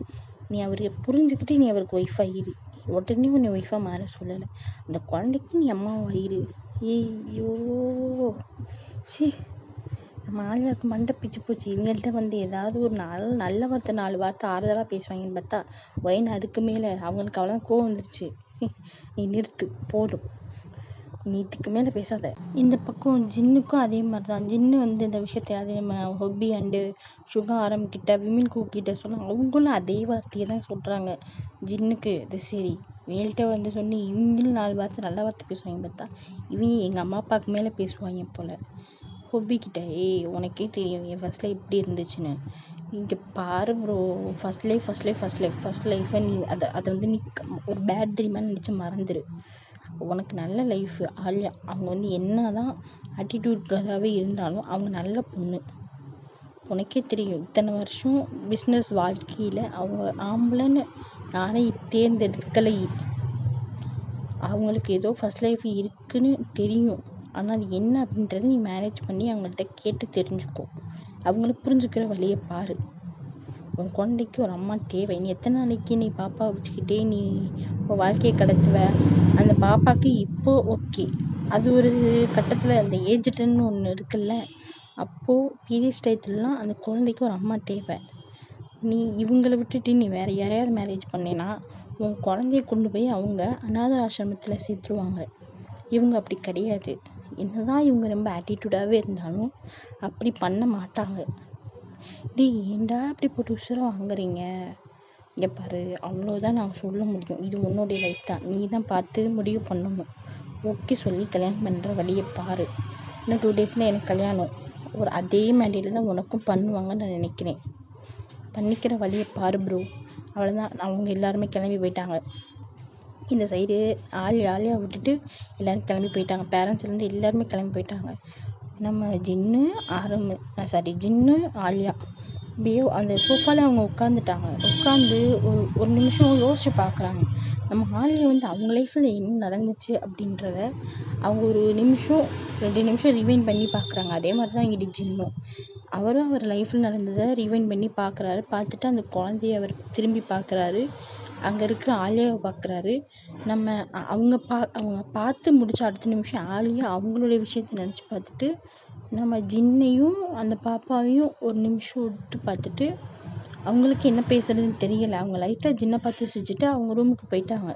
நீ அவரை புரிஞ்சுக்கிட்டு நீ அவருக்கு ஒய்ஃபாக இரு. உடனே உன்னை ஒய்ஃபாக மாற சொல்லலை. அந்த குழந்தைக்கு நீ அம்மாவா இரு. ஐயோ சரி, நம்ம ஆலியாவுக்கு மண்டை பிச்சு போச்சு. இவங்கள்ட்ட ஏதாவது ஒரு நல்ல வார்த்தை 4 வார்த்தை ஆறுதலாக பேசுவாங்கன்னு பார்த்தா ஒயின் அதுக்கு மேலே அவங்களுக்கு அவ்வளோ கோவம் வந்துருச்சு. நீ நிறுத்து, போதும், நீ இதுக்கு மேலே பேசாத. இந்த பக்கம் ஜின்னுக்கும் அதே மாதிரி தான். ஜின்னு இந்த விஷயத்தை அதே நம்ம ஹொபி அண்டு சுகா ஆரம்பிக்கிட்ட விமின் கூக்கிட்ட சொன்னாங்க. அவங்களும் அதே வார்த்தையை தான் சொல்கிறாங்க ஜின்னுக்கு. இது சரி, இவங்கள்ட்ட சொன்னி இவங்களும் 4 வார்த்தை நல்ல வார்த்தை பேசுவாங்க பார்த்தா இவங்க எங்கள் அம்மா அப்பாவுக்கு மேலே பேசுவாங்க போல். ஹொபிக்கிட்ட உனக்கே தெரியும் என் ஃபர்ஸ்ட் லைஃப் எப்படி இருந்துச்சுன்னு. இங்கே பாரு ப்ரோ, ஃபர்ஸ்ட் லைஃப்பை நீ அதை நீ ஒரு பேட் ட்ரீமாக நினச்சி மறந்துடு. உனக்கு நல்ல லைஃப். ஆலியா அவங்க என்ன தான் ஆட்டிடியூட்களாகவே இருந்தாலும் அவங்க நல்ல பொண்ணு. உனக்கே தெரியும் இத்தனை வருஷம் பிஸ்னஸ் வாழ்க்கையில் அவங்க ஆம்பளைன்னு யாரையும் தேர்ந்தெடுக்கலை. அவங்களுக்கு ஏதோ ஃபர்ஸ்ட் லைஃப் இருக்குன்னு தெரியும். ஆனால் அது என்ன அப்படின்றத நீ மேரேஜ் பண்ணி அவங்கள்ட்ட கேட்டு தெரிஞ்சுக்கோ. அவங்கள புரிஞ்சுக்கிற வழியை பாரு. உன் குழந்தைக்கு ஒரு அம்மா தேவை. நீ எத்தனை நாளைக்கு நீ பாப்பாவை வச்சுக்கிட்டே நீ உன் வாழ்க்கையை கடத்துவ? அந்த பாப்பாவுக்கு இப்போ ஓகே, அது ஒரு கட்டத்தில் அந்த ஏஜ்டுன்னு ஒன்று இருக்குல்ல, அப்போது பீரியட்ஸ் டயத்துலலாம் அந்த குழந்தைக்கு ஒரு அம்மா தேவை. நீ இவங்கள விட்டுட்டு நீ வேறு யாரையாவது மேரேஜ் பண்ணினா உன் குழந்தைய கொண்டு போய் அவங்க அனாதை ஆசிரமத்தில் சேர்த்துருவாங்க. இவங்க அப்படி கிடையாது. என்னதான் இவங்க ரொம்ப ஆட்டிடியூடாகவே இருந்தாலும் அப்படி பண்ண மாட்டாங்க. டேய், ஏன்டா அப்படி போட்டு உசுரை வாங்குறீங்க? இங்கே பாரு, அவ்வளோதான் நாங்கள் சொல்ல முடியும். இது உன்னுடைய லைஃப் தான், நீ தான் பார்த்து முடிவு பண்ணணும். ஓகே சொல்லி கல்யாணம் பண்ணுற வழியை பாரு. இன்னும் 2 டேஸில் எனக்கு கல்யாணம். ஒரு அதே மேடையில் தான் உனக்கும் பண்ணுவாங்கன்னு நான் நினைக்கிறேன். பண்ணிக்கிற வழியை பாரு ப்ரோ. அவ்வளோதான். அவங்க எல்லாருமே கிளம்பி போயிட்டாங்க. இந்த சைடு ஆலியா விட்டுட்டு எல்லோரும் கிளம்பி போயிட்டாங்க. பேரண்ட்ஸ்லேருந்து எல்லாருமே கிளம்பி போயிட்டாங்க. நம்ம ஜின்னு ஆலியா அப்படியே அந்த சோஃபாவில் அவங்க உட்காந்துட்டாங்க. உட்காந்து ஒரு நிமிஷம் யோசிச்சு பார்க்குறாங்க. நம்ம ஆலியா வந்து அவங்க லைஃப்பில் என்ன நடந்துச்சு அப்படின்றத அவங்க ஒரு நிமிஷம் 2 நிமிஷம் ரிவைண்ட் பண்ணி பார்க்குறாங்க. அதே மாதிரி தான் இங்கிட்டு ஜின்னும் அவரும் அவர் லைஃப்பில் நடந்ததை ரிவைண்ட் பண்ணி பார்க்குறாரு. பார்த்துட்டு அந்த குழந்தைய அவர் திரும்பி பார்க்குறாரு. அங்கே இருக்கிற ஆலியாவை பார்க்குறாரு. அவங்க பார்த்து முடிச்ச அடுத்த நிமிஷம் ஆலியா அவங்களுடைய விஷயத்த நினச்சி பார்த்துட்டு நம்ம ஜின்னையும் அந்த பாப்பாவையும் ஒரு நிமிஷம் விட்டு பார்த்துட்டு அவங்களுக்கு என்ன பேசுறதுன்னு தெரியலை. அவங்க லைட்டாக ஜின்னை பார்த்து சிரிச்சுட்டு அவங்க ரூமுக்கு போயிட்டாங்க.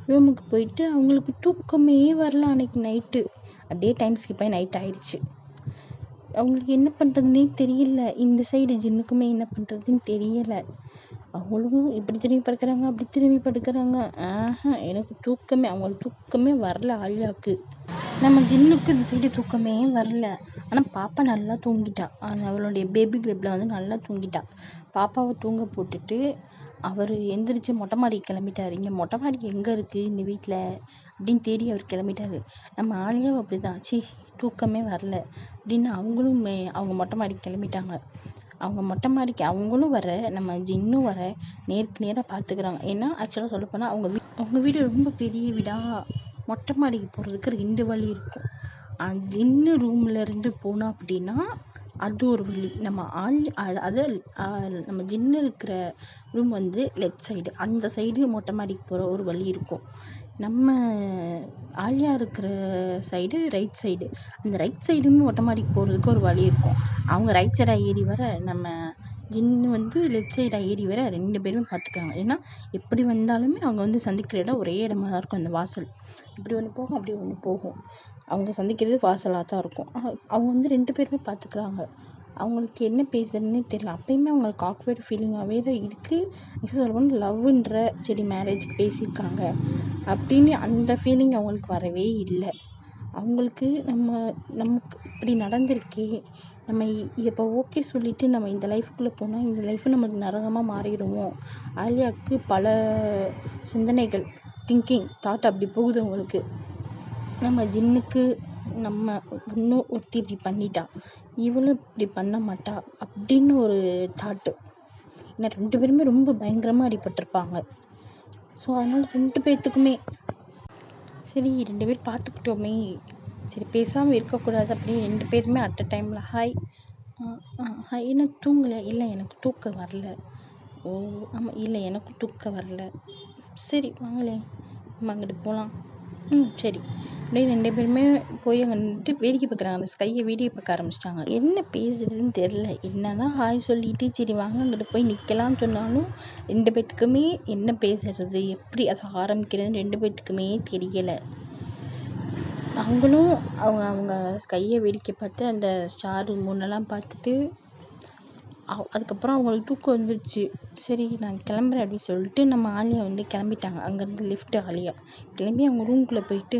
ரூமுக்கு போயிட்டு அவங்களுக்கு தூக்கமே வரல அன்னைக்கு நைட்டு. அப்படியே டைம் ஸ்கிப் ஆகி நைட் ஆயிடுச்சு. அவங்களுக்கு என்ன பண்ணுறதுனே தெரியல. இந்த சைடு ஜின்னுக்குமே என்ன பண்ணுறதுன்னு தெரியலை. அவங்களும் இப்படி திரும்பி படுக்கிறாங்க, அப்படி திரும்பி படுக்கிறாங்க. அவங்களுக்கு தூக்கமே வரல ஆலியாவுக்கு. நம்ம ஜின்னுக்கு இந்த சைடு தூக்கமே வரல. ஆனால் பாப்பா நல்லா தூங்கிட்டா. அவளுடைய பேபி கிரிப்பில் வந்து நல்லா தூங்கிட்டா. பாப்பாவை தூங்க போட்டுட்டு அவர் எந்திரிச்சு மொட்டை மாடிக்கு கிளம்பிட்டார். இங்கே மொட்டை மாடி எங்கே இருக்குது இந்த வீட்டில் அப்படின்னு தேடி அவர் கிளம்பிட்டார். நம்ம ஆலியாவும் அப்படி தான், தூக்கமே வரல அப்படின்னு அவங்க மொட்டை மாடிக்கு கிளம்பிட்டாங்க. அவங்க மொட்டை மாடிக்கு அவங்களும் வர, நம்ம ஜின்னும் வர நேருக்கு நேராக பார்த்துக்கிறாங்க. ஏன்னா ஆக்சுவலாக சொல்லப்போனால் அவங்க வீடு ரொம்ப பெரிய வீடாக, மொட்டை மாடிக்கு போகிறதுக்கு 2 வழி இருக்கும். ஜின்னு ரூம்லேருந்து போனோம் அப்படின்னா அது ஒரு வழி. நம்ம ஜின்னு இருக்கிற ரூம் வந்து லெஃப்ட் சைடு, அந்த சைடு மொட்டை மாடிக்கு போகிற ஒரு வழி இருக்கும். நம்ம ஆலியா இருக்கிற சைடு ரைட் சைடு, அந்த ரைட் சைடுமே மொட்டை மாடிக்கு போகிறதுக்கு ஒரு வழி இருக்கும். அவங்க ரைட் சைடாக ஏறி வர, நம்ம ஜின்னு வந்து லெஃப்ட் சைடாக ஏறி வர 2 பேருமே பார்த்துக்காங்க. ஏன்னா எப்படி வந்தாலுமே அவங்க வந்து சந்திக்கிற இடம் ஒரே இடமா தான் இருக்கும். அந்த வாசல் இப்படி ஒன்று போகும், அப்படி ஒன்று போகும். அவங்க சந்திக்கிறது வாசலாக தான் இருக்கும். அவங்க வந்து 2 பேருமே பார்த்துக்குறாங்க. அவங்களுக்கு என்ன பேசுறதுன்னே தெரியல. அப்பயுமே அவங்களுக்கு ஆக்வர்ட் ஃபீலிங்காகவே தான் இருக்குது. நெக்ஸ்ட் சொல்லப்போனால் லவ்ன்ற சரி மேரேஜுக்கு பேசியிருக்காங்க அப்படின்னு அந்த ஃபீலிங் அவங்களுக்கு வரவே இல்லை. அவங்களுக்கு நமக்கு இப்படி நடந்திருக்கே, நம்ம இப்போ ஓகே சொல்லிவிட்டு நம்ம இந்த லைஃப்குள்ளே போனால் இந்த லைஃப் நம்மளுக்கு நரகமாக மாறிடுவோம். ஆலியாவுக்கு பல சிந்தனைகள், தாட் அப்படி போகுது அவங்களுக்கு. நம்ம ஜின்னுக்கு நம்ம இன்னும் ஒருத்தி இப்படி பண்ணிட்டா, இவளும் இப்படி பண்ண மாட்டா அப்படின்னு ஒரு தாட்டு. ஏன்னா 2 பேருமே ரொம்ப பயங்கரமாக அடிபட்டிருப்பாங்க. ஸோ அதனால் 2 பேர்த்துக்குமே சரி 2 பேர் பார்த்துக்கிட்டோமே, சரி பேசாமல் இருக்கக்கூடாது அப்படின்னு 2 பேருமே அட் அ டைமில் ஹாய் எனக்கு தூங்கலை, இல்லை எனக்கு தூக்கம் வரல, ஓ ஆமாம் இல்லை எனக்கும் தூக்கம் வரல, சரி வாங்களே நம்ம அங்கிட்டு போகலாம், சரி அப்படியே 2 பேருமே போய் அங்கே நின்றுட்டு வேடிக்கை பார்க்குறாங்க. அந்த ஸ்கையை வேடிக்கை பார்க்க ஆரம்பிச்சிட்டாங்க. என்ன பேசுறதுன்னு தெரில. என்னதான் ஹாய் சொல்லிட்டு சரி வாங்க அங்கிட்டு போய் நிற்கலான்னு சொன்னாலும் 2 பேர்த்துக்குமே என்ன பேசுறது, எப்படி அதை ஆரம்பிக்கிறதுன்னு 2 பேர்த்துக்குமே தெரியலை. அவங்களும் அவங்க ஸ்கையை வேடிக்கை பார்த்து அந்த ஸ்டார் மூணெல்லாம் பார்த்துட்டு அதுக்கப்புறம் அவங்களுக்கு தூக்கம் வந்துடுச்சு. சரி நான் கிளம்புறேன் அப்படின்னு சொல்லிட்டு நம்ம ஆலியா வந்து கிளம்பிட்டாங்க. அங்கேருந்து லிஃப்ட்டு ஆலியா கிளம்பி அவங்க ரூம்குள்ளே போயிட்டு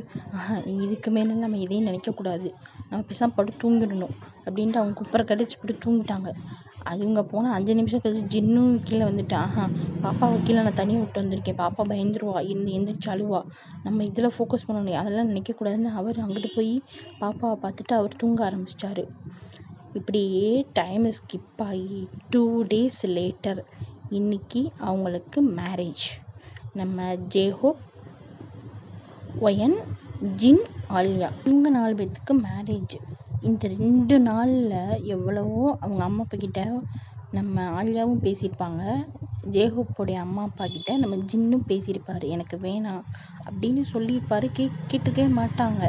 இதுக்கு மேலே நம்ம இதையும் நினைக்கக்கூடாது, நம்ம பேசாமல் படுத்து தூங்கிடணும் அப்படின்ட்டு அவங்க குப்பரை கடிச்சு போட்டு தூங்கிட்டாங்க. அவங்க போனால் 5 நிமிஷம் கழிச்சு ஜின்னும் கீழே வந்துட்டான். பாப்பாவை கீழே நான் தனியாக விட்டு வந்திருக்கேன், பாப்பா பயந்துருவா, எந்திரிச்சு அழுவா, நம்ம இதில் ஃபோக்கஸ் பண்ணணும், அதெல்லாம் நினைக்கக்கூடாதுன்னு அவர் அங்கிட்டு போய் பாப்பாவை பார்த்துட்டு அவர் தூங்க ஆரம்பிச்சிட்டாரு. இப்படியே டைம் ஸ்கிப் ஆகி 2 days லேட்டர் இன்னைக்கு அவங்களுக்கு மேரேஜ். நம்ம ஜேஹோப், ஒயன், ஜின், ஆலியா இவங்க 4 பேர்த்துக்கு மேரேஜ். இந்த 2 நாளில் எவ்வளவோ அவங்க அம்மா அப்பா கிட்ட நம்ம ஆலியாவும் பேசியிருப்பாங்க. ஜேஹோப்போடைய அம்மா அப்பா கிட்ட நம்ம ஜின்னும் பேசியிருப்பார், எனக்கு வேணாம் அப்படின்னு சொல்லியிருப்பார். கேட்டிருக்கவே மாட்டாங்க.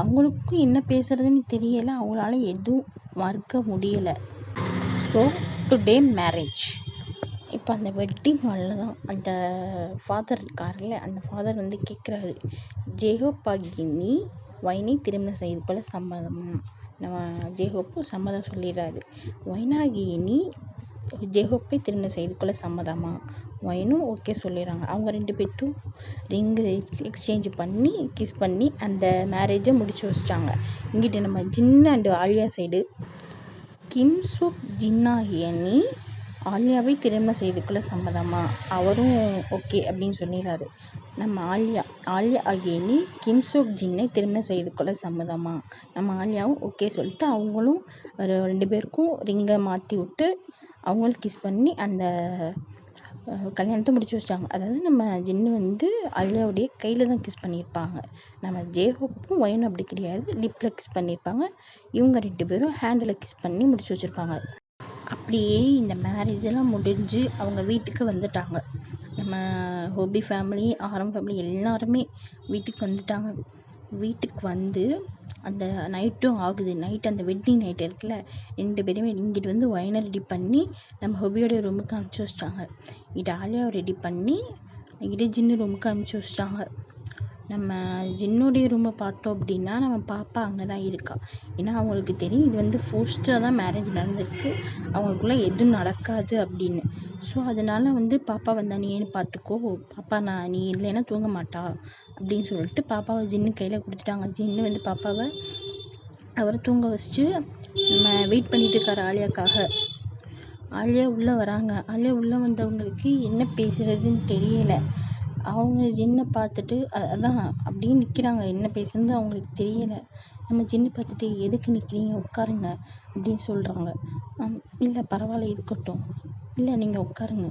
அவங்களுக்கும் என்ன பேசுறதுன்னு தெரியலை, அவங்களால எதுவும் மறுக்க முடியலை. So today marriage. இப்போ அந்த வெட்டிங் ஹாலில் தான் அந்த ஃபாதர் இருக்கார்ல, அந்த ஃபாதர் வந்து கேட்குறாரு, ஜேஹோப்பாகினி வைனை திருமணம் செய்து கொள்ள சம்மதமா? நம்ம ஜேஹோப்பு சம்மதம் சொல்லிடுறாரு. வைனாகினி ஜேஹோப்பை திருமணம் செய்து கொள்ள சம்மதமா? வைனும் ஓகே சொல்லிடுறாங்க. அவங்க 2 பேர்ட்டும் ரிங்கு எக்ஸ்சேஞ்ச் பண்ணி கிஸ் பண்ணி அந்த மேரேஜை முடிச்சு வச்சிட்டாங்க. இங்கிட்ட நம்ம Jin and Aliya side Kim Seok ஜின்னாகியனி ஆலியாவை திருமணம் செய்து கொள்ள சம்மதமா? அவரும் ஓகே அப்படின்னு சொல்லிடுறாரு. நம்ம ஆலியா ஆகியனி கிம் சோக் ஜின்னை திருமணம் செய்து கொள்ள சம்மதமா? நம்ம ஆலியாவும் ஓகே சொல்லிட்டு அவங்களும் 2 பேருக்கும் ரிங்கை மாற்றி விட்டு அவங்களும் கிஸ் பண்ணி அந்த கல்யாணத்தை முடிச்சு வச்சிட்டாங்க. அதாவது நம்ம ஜின்னு வந்து ஆலியாவுடைய கையில் தான் கிஸ் பண்ணியிருப்பாங்க. நம்ம ஜேஹோப்பும் வைனும் அப்படி கிடையாது, லிப்பில் கிஸ் பண்ணியிருப்பாங்க. இவங்க 2 பேரும் ஹேண்டில் கிஸ் பண்ணி முடிச்சு வச்சுருப்பாங்க. அப்படியே இந்த மேரேஜெல்லாம் முடிஞ்சு அவங்க வீட்டுக்கு வந்துட்டாங்க. நம்ம ஹோபி ஃபேமிலி, ஆரம் ஃபேமிலி எல்லாருமே வீட்டுக்கு வந்துட்டாங்க. வீட்டுக்கு வந்து அந்த நைட்டும் ஆகுது. நைட் அந்த வெட்டிங் நைட் இருக்குல்ல, 2 பேருமே இங்கிட்டு வந்து ஒயினை ரெடி பண்ணி நம்ம ஹோபியோட ரூமுக்கு அனுப்பிச்சி வச்சிட்டாங்க. இங்கிட்ட ஆலியாவை ரெடி பண்ணி இங்கிட்ட ஜின்னு ரூமுக்கு அனுப்பிச்சி வச்சிட்டாங்க. நம்ம ஜின்னுடைய ரூமை பார்த்தோம் அப்படின்னா நம்ம பாப்பா அங்கே தான் இருக்கா. ஏன்னா அவங்களுக்கு தெரியும் இது வந்து ஃபோர்ஸ்டாக தான் மேரேஜ் நடந்திருக்கு, அவங்களுக்குள்ளே எதுவும் நடக்காது அப்படின்னு. ஸோ அதனால வந்து பாப்பா வந்தா நீ ஏன்னு பார்த்துக்கோ, பாப்பா நீ இல்லைன்னா தூங்க மாட்டா அப்படின்னு சொல்லிட்டு பாப்பாவை ஜின்னு கையில் கொடுத்துட்டாங்க. ஜின்னு வந்து பாப்பாவை அவரை தூங்க வச்சுட்டு நம்ம வெயிட் பண்ணிட்டு இருக்காரு ஆலியாக்காக. ஆலியா உள்ளே வராங்க. ஆலியா உள்ளே வந்தவங்களுக்கு என்ன பேசுறதுன்னு தெரியலை. அவங்க ஜின்னை பார்த்துட்டு அதான் அப்படியே நிற்கிறாங்க, என்ன பேசுறது அவங்களுக்கு தெரியலை. நம்ம ஜின்னு பார்த்துட்டு எதுக்கு நிற்கிறீங்க, உட்காருங்க அப்படின்னு சொல்கிறாங்க. இல்லை பரவாயில்ல இருக்கட்டும், இல்லை நீங்கள் உட்காருங்க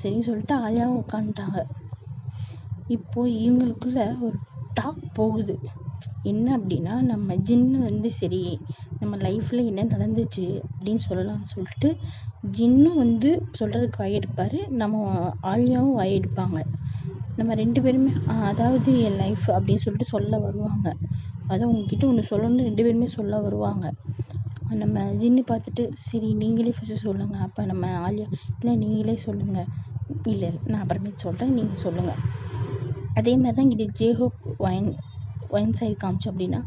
சரின்னு சொல்லிட்டு ஆலியாவும் உட்காந்துட்டாங்க. இப்போது இவங்களுக்குள்ள ஒரு டாக் போகுது. என்ன அப்படின்னா நம்ம ஜின்னு வந்து சரி நம்ம லைஃப்பில் என்ன நடந்துச்சு அப்படின்னு சொல்லலாம்னு சொல்லிட்டு ஜின்னும் வந்து சொல்கிறதுக்கு வாயெடுப்பார், நம்ம ஆலியாவும் வாயெடுப்பாங்க. நம்ம 2 பேருமே அதாவது என் லைஃப் அப்படின்னு சொல்லிட்டு சொல்ல வருவாங்க. அதான் உங்ககிட்ட ஒன்று சொல்லணும்னு 2 பேருமே சொல்ல வருவாங்க. நம்ம ஜின்னு பார்த்துட்டு சரி நீங்களே ஃபஸ்ட்டு சொல்லுங்கள். அப்போ நம்ம ஆலியா இல்லை நீங்களே சொல்லுங்கள், இல்லை நான் அப்புறமேட்டு சொல்கிறேன் நீங்கள் சொல்லுங்கள். அதே மாதிரி தான் இங்கிட்ட ஜேஹோப் ஒயின் சைடு காமிச்சோம் அப்படின்னா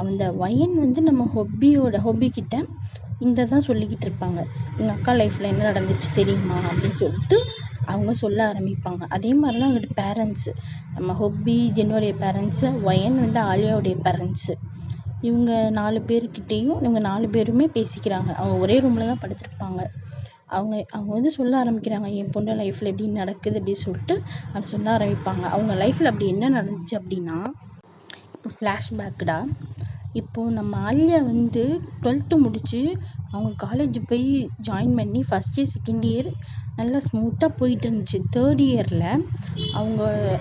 அந்த ஒயின் வந்து நம்ம ஹொப்பிக்கிட்ட இந்த தான் சொல்லிக்கிட்டு இருப்பாங்க, எங்கள் அக்கா லைஃப்பில் என்ன நடந்துச்சு தெரியுமா அப்படின்னு சொல்லிட்டு அவங்க சொல்ல ஆரம்பிப்பாங்க. அதே மாதிரி தான் அங்கிட்ட பேரண்ட்ஸு, நம்ம ஹொப்பி ஜின்னுடைய பேரண்ட்ஸு, ஒயன் வந்து ஆலியாவுடைய பேரண்ட்ஸு, இவங்க 4 பேர்கிட்டையும் இவங்க 4 பேருமே பேசிக்கிறாங்க. அவங்க ஒரே ரூமில் தான் படுத்திருப்பாங்க. அவங்க வந்து சொல்ல ஆரம்பிக்கிறாங்க, என் பொண்ணு லைஃப்பில் எப்படி நடக்குது அப்படின்னு சொல்லிட்டு அவங்க சொல்ல ஆரம்பிப்பாங்க. அவங்க லைஃப்பில் அப்படி என்ன நடந்துச்சு அப்படின்னா, இப்போ ஃப்ளாஷ்பேக்குடா. இப்போது நம்ம ஆலியா வந்து 12th முடித்து அவங்க காலேஜ் போய் ஜாயின் பண்ணி ஃபஸ்ட் இயர் செகண்ட் இயர் நல்லா ஸ்மூத்தாக போயிட்டு இருந்துச்சு. தேர்ட் இயரில்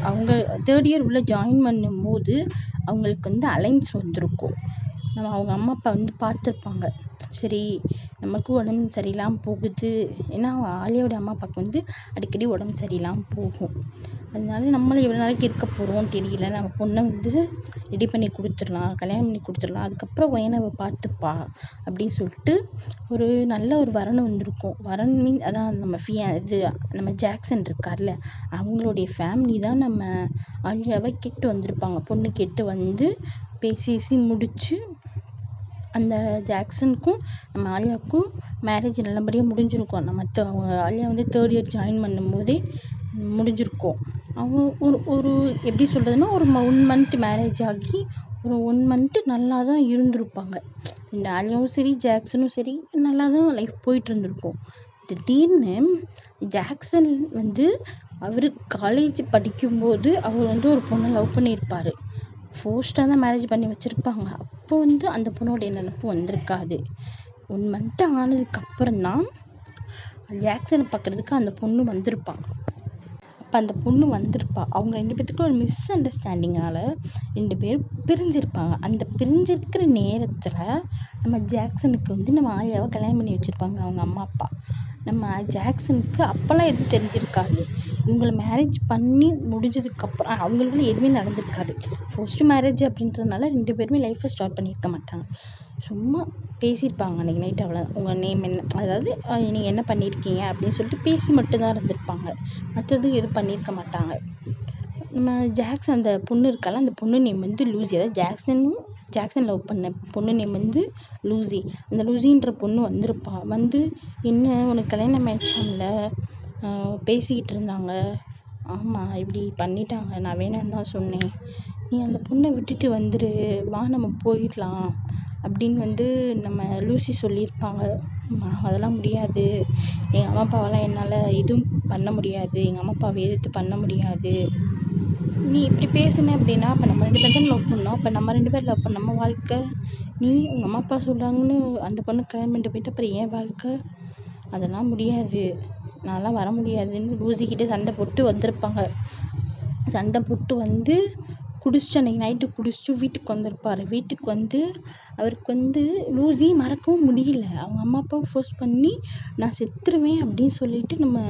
அவங்க தேர்ட் இயர் உள்ளே ஜாயின் பண்ணும்போது அவங்களுக்கு வந்து அலைன்ஸ் வந்திருக்கும். அவங்க அம்மா அப்பா வந்து பார்த்துருப்பாங்க, சரி நமக்கு உடம்பு சரியில்லாமல் போகுது. ஏன்னா ஆலியாவோட அம்மா அப்பாவுக்கு வந்து அடிக்கடி உடம்பு சரியில்லாமல் போகும். அதனால நம்மளும் எவ்வளோ நாளைக்கு இருக்க போகிறோம்னு தெரியல, நம்ம பொண்ணை வந்து ரெடி பண்ணி கொடுத்துடலாம், கல்யாணம் பண்ணி கொடுத்துடலாம், அதுக்கப்புறம் ஒயனை பார்த்துப்பா அப்படின்னு சொல்லிட்டு ஒரு நல்ல ஒரு வரன் வந்திருக்கும். வரன் மீன் அதான் நம்ம ஜாக்சன் இருக்கார்ல, அவங்களுடைய ஃபேமிலி தான் நம்ம ஆலியாவை கேட்டு வந்திருப்பாங்க. பொண்ணு கேட்டு வந்து பேசி முடித்து அந்த ஜாக்சனுக்கும் நம்ம ஆலியாவுக்கும் மேரேஜ் நல்லபடியாக முடிஞ்சிருக்கும். அவங்க ஆலியா வந்து தேர்ட் இயர் ஜாயின் பண்ணும்போதே முடிஞ்சிருக்கும். அவங்க ஒரு எப்படி சொல்கிறதுனா ஒரு 1 மந்த் மேரேஜ் ஆகி ஒரு 1 மந்த்து நல்லா தான் இருந்திருப்பாங்க. இந்த ஆலியாவும் சரி ஜாக்சனும் சரி நல்லா தான் லைஃப் போயிட்டு இருந்திருக்கும். திடீர்னு ஜாக்சன் வந்து அவர் காலேஜ் படிக்கும்போது அவர் வந்து ஒரு பொண்ணை லவ் பண்ணியிருப்பார். ஃபோர்ஸ்டாக தான் மேரேஜ் பண்ணி வச்சுருப்பாங்க. அப்போ வந்து அந்த பொண்ணோடைய நினப்பு வந்திருக்காது. 1 மந்த்து ஆனதுக்கப்புறம் தான் ஜாக்சனை பார்க்குறதுக்கு அந்த பொண்ணு வந்திருப்பாங்க. அப்போ அந்த பொண்ணு வந்திருப்பா. அவங்க 2 பேத்துக்கும் ஒரு மிஸ் அண்டர்ஸ்டாண்டிங்கால் 2 பேரும் பிரிஞ்சிருப்பாங்க. அந்த பிரிஞ்சிருக்கிற நேரத்தில் நம்ம ஜாக்சனுக்கு வந்து நம்ம ஆலியாவை கல்யாணம் பண்ணி வச்சுருப்பாங்க அவங்க அம்மா அப்பா. நம்ம ஜாக்சனுக்கு அப்போல்லாம் எதுவும் தெரிஞ்சிருக்காது. இவங்கள மேரேஜ் பண்ணி முடிஞ்சதுக்கப்புறம் அவங்களுக்கு எதுவுமே நடந்திருக்காது. ஃபர்ஸ்ட் மேரேஜ் அப்படின்றதுனால 2 பேருமே லைஃப்பை ஸ்டார்ட் பண்ணியிருக்க மாட்டாங்க. சும்மா பேசியிருப்பாங்க அன்றைக்கி நைட். அவ்வளோ உங்கள் நேம் என்ன, அதாவது நீங்கள் என்ன பண்ணியிருக்கீங்க அப்படின்னு சொல்லிட்டு பேசி மட்டும்தான் இருந்திருப்பாங்க. மற்றது எதுவும் பண்ணியிருக்க மாட்டாங்க. நம்ம ஜாக்சன் அந்த பொண்ணு இருக்கால, அந்த பொண்ணு நேம் வந்து லூசி. அதாவது ஜாக்சன் லவ் பண்ண பொண்ணு நேம் வந்து லூசி. அந்த லூசின்ற பொண்ணு வந்திருப்பா. வந்து என்ன உனக்கு கல்யாணம் ஆயிடுச்சாம்ல, பேசிக்கிட்டு இருந்தாங்க. ஆமாம், இப்படி பண்ணிட்டாங்க, நான் வேணான்னு தான் சொன்னேன், நீ அந்த பொண்ணை விட்டுட்டு வந்துரு, வா நம்ம போயிடலாம் அப்படின்னு வந்து நம்ம லூசி சொல்லியிருப்பாங்க. அதெல்லாம் முடியாது, எங்கள் அம்மா அப்பாவெல்லாம் என்னால் எதுவும் பண்ண முடியாது, எங்கள் அம்மா அப்பாவை எதிர்த்து பண்ண முடியாது, நீ இப்படி பேசுன அப்படின்னா அப்போ நம்ம 2 பேர் தான் லவ் பண்ணோம், அப்போ நம்ம 2 பேர் லவ் பண்ண நம்ம வாழ்க்கை, நீ உங்கள் அம்மா அப்பா சொல்கிறாங்கன்னு அந்த பொண்ணு கல்யாணம் பண்ணிட்டு போயிட்டு அப்புறம் என் வாழ்க்கை, அதெல்லாம் முடியாது, நான்லாம் வர முடியாதுன்னு லூசிக்கிட்டே சண்டை போட்டு வந்திருப்பாங்க. சண்டை போட்டு வந்து குடிச்சிட்டு அன்றைக்கி நைட்டு குடிச்சிட்டு வீட்டுக்கு வந்திருப்பார். வீட்டுக்கு வந்து அவருக்கு வந்து லூசி மறக்கவும் முடியல. அவங்க அம்மா அப்பாவை ஃபோர்ஸ் பண்ணி நான் செத்துருவேன் அப்படின்னு சொல்லிட்டு நம்ம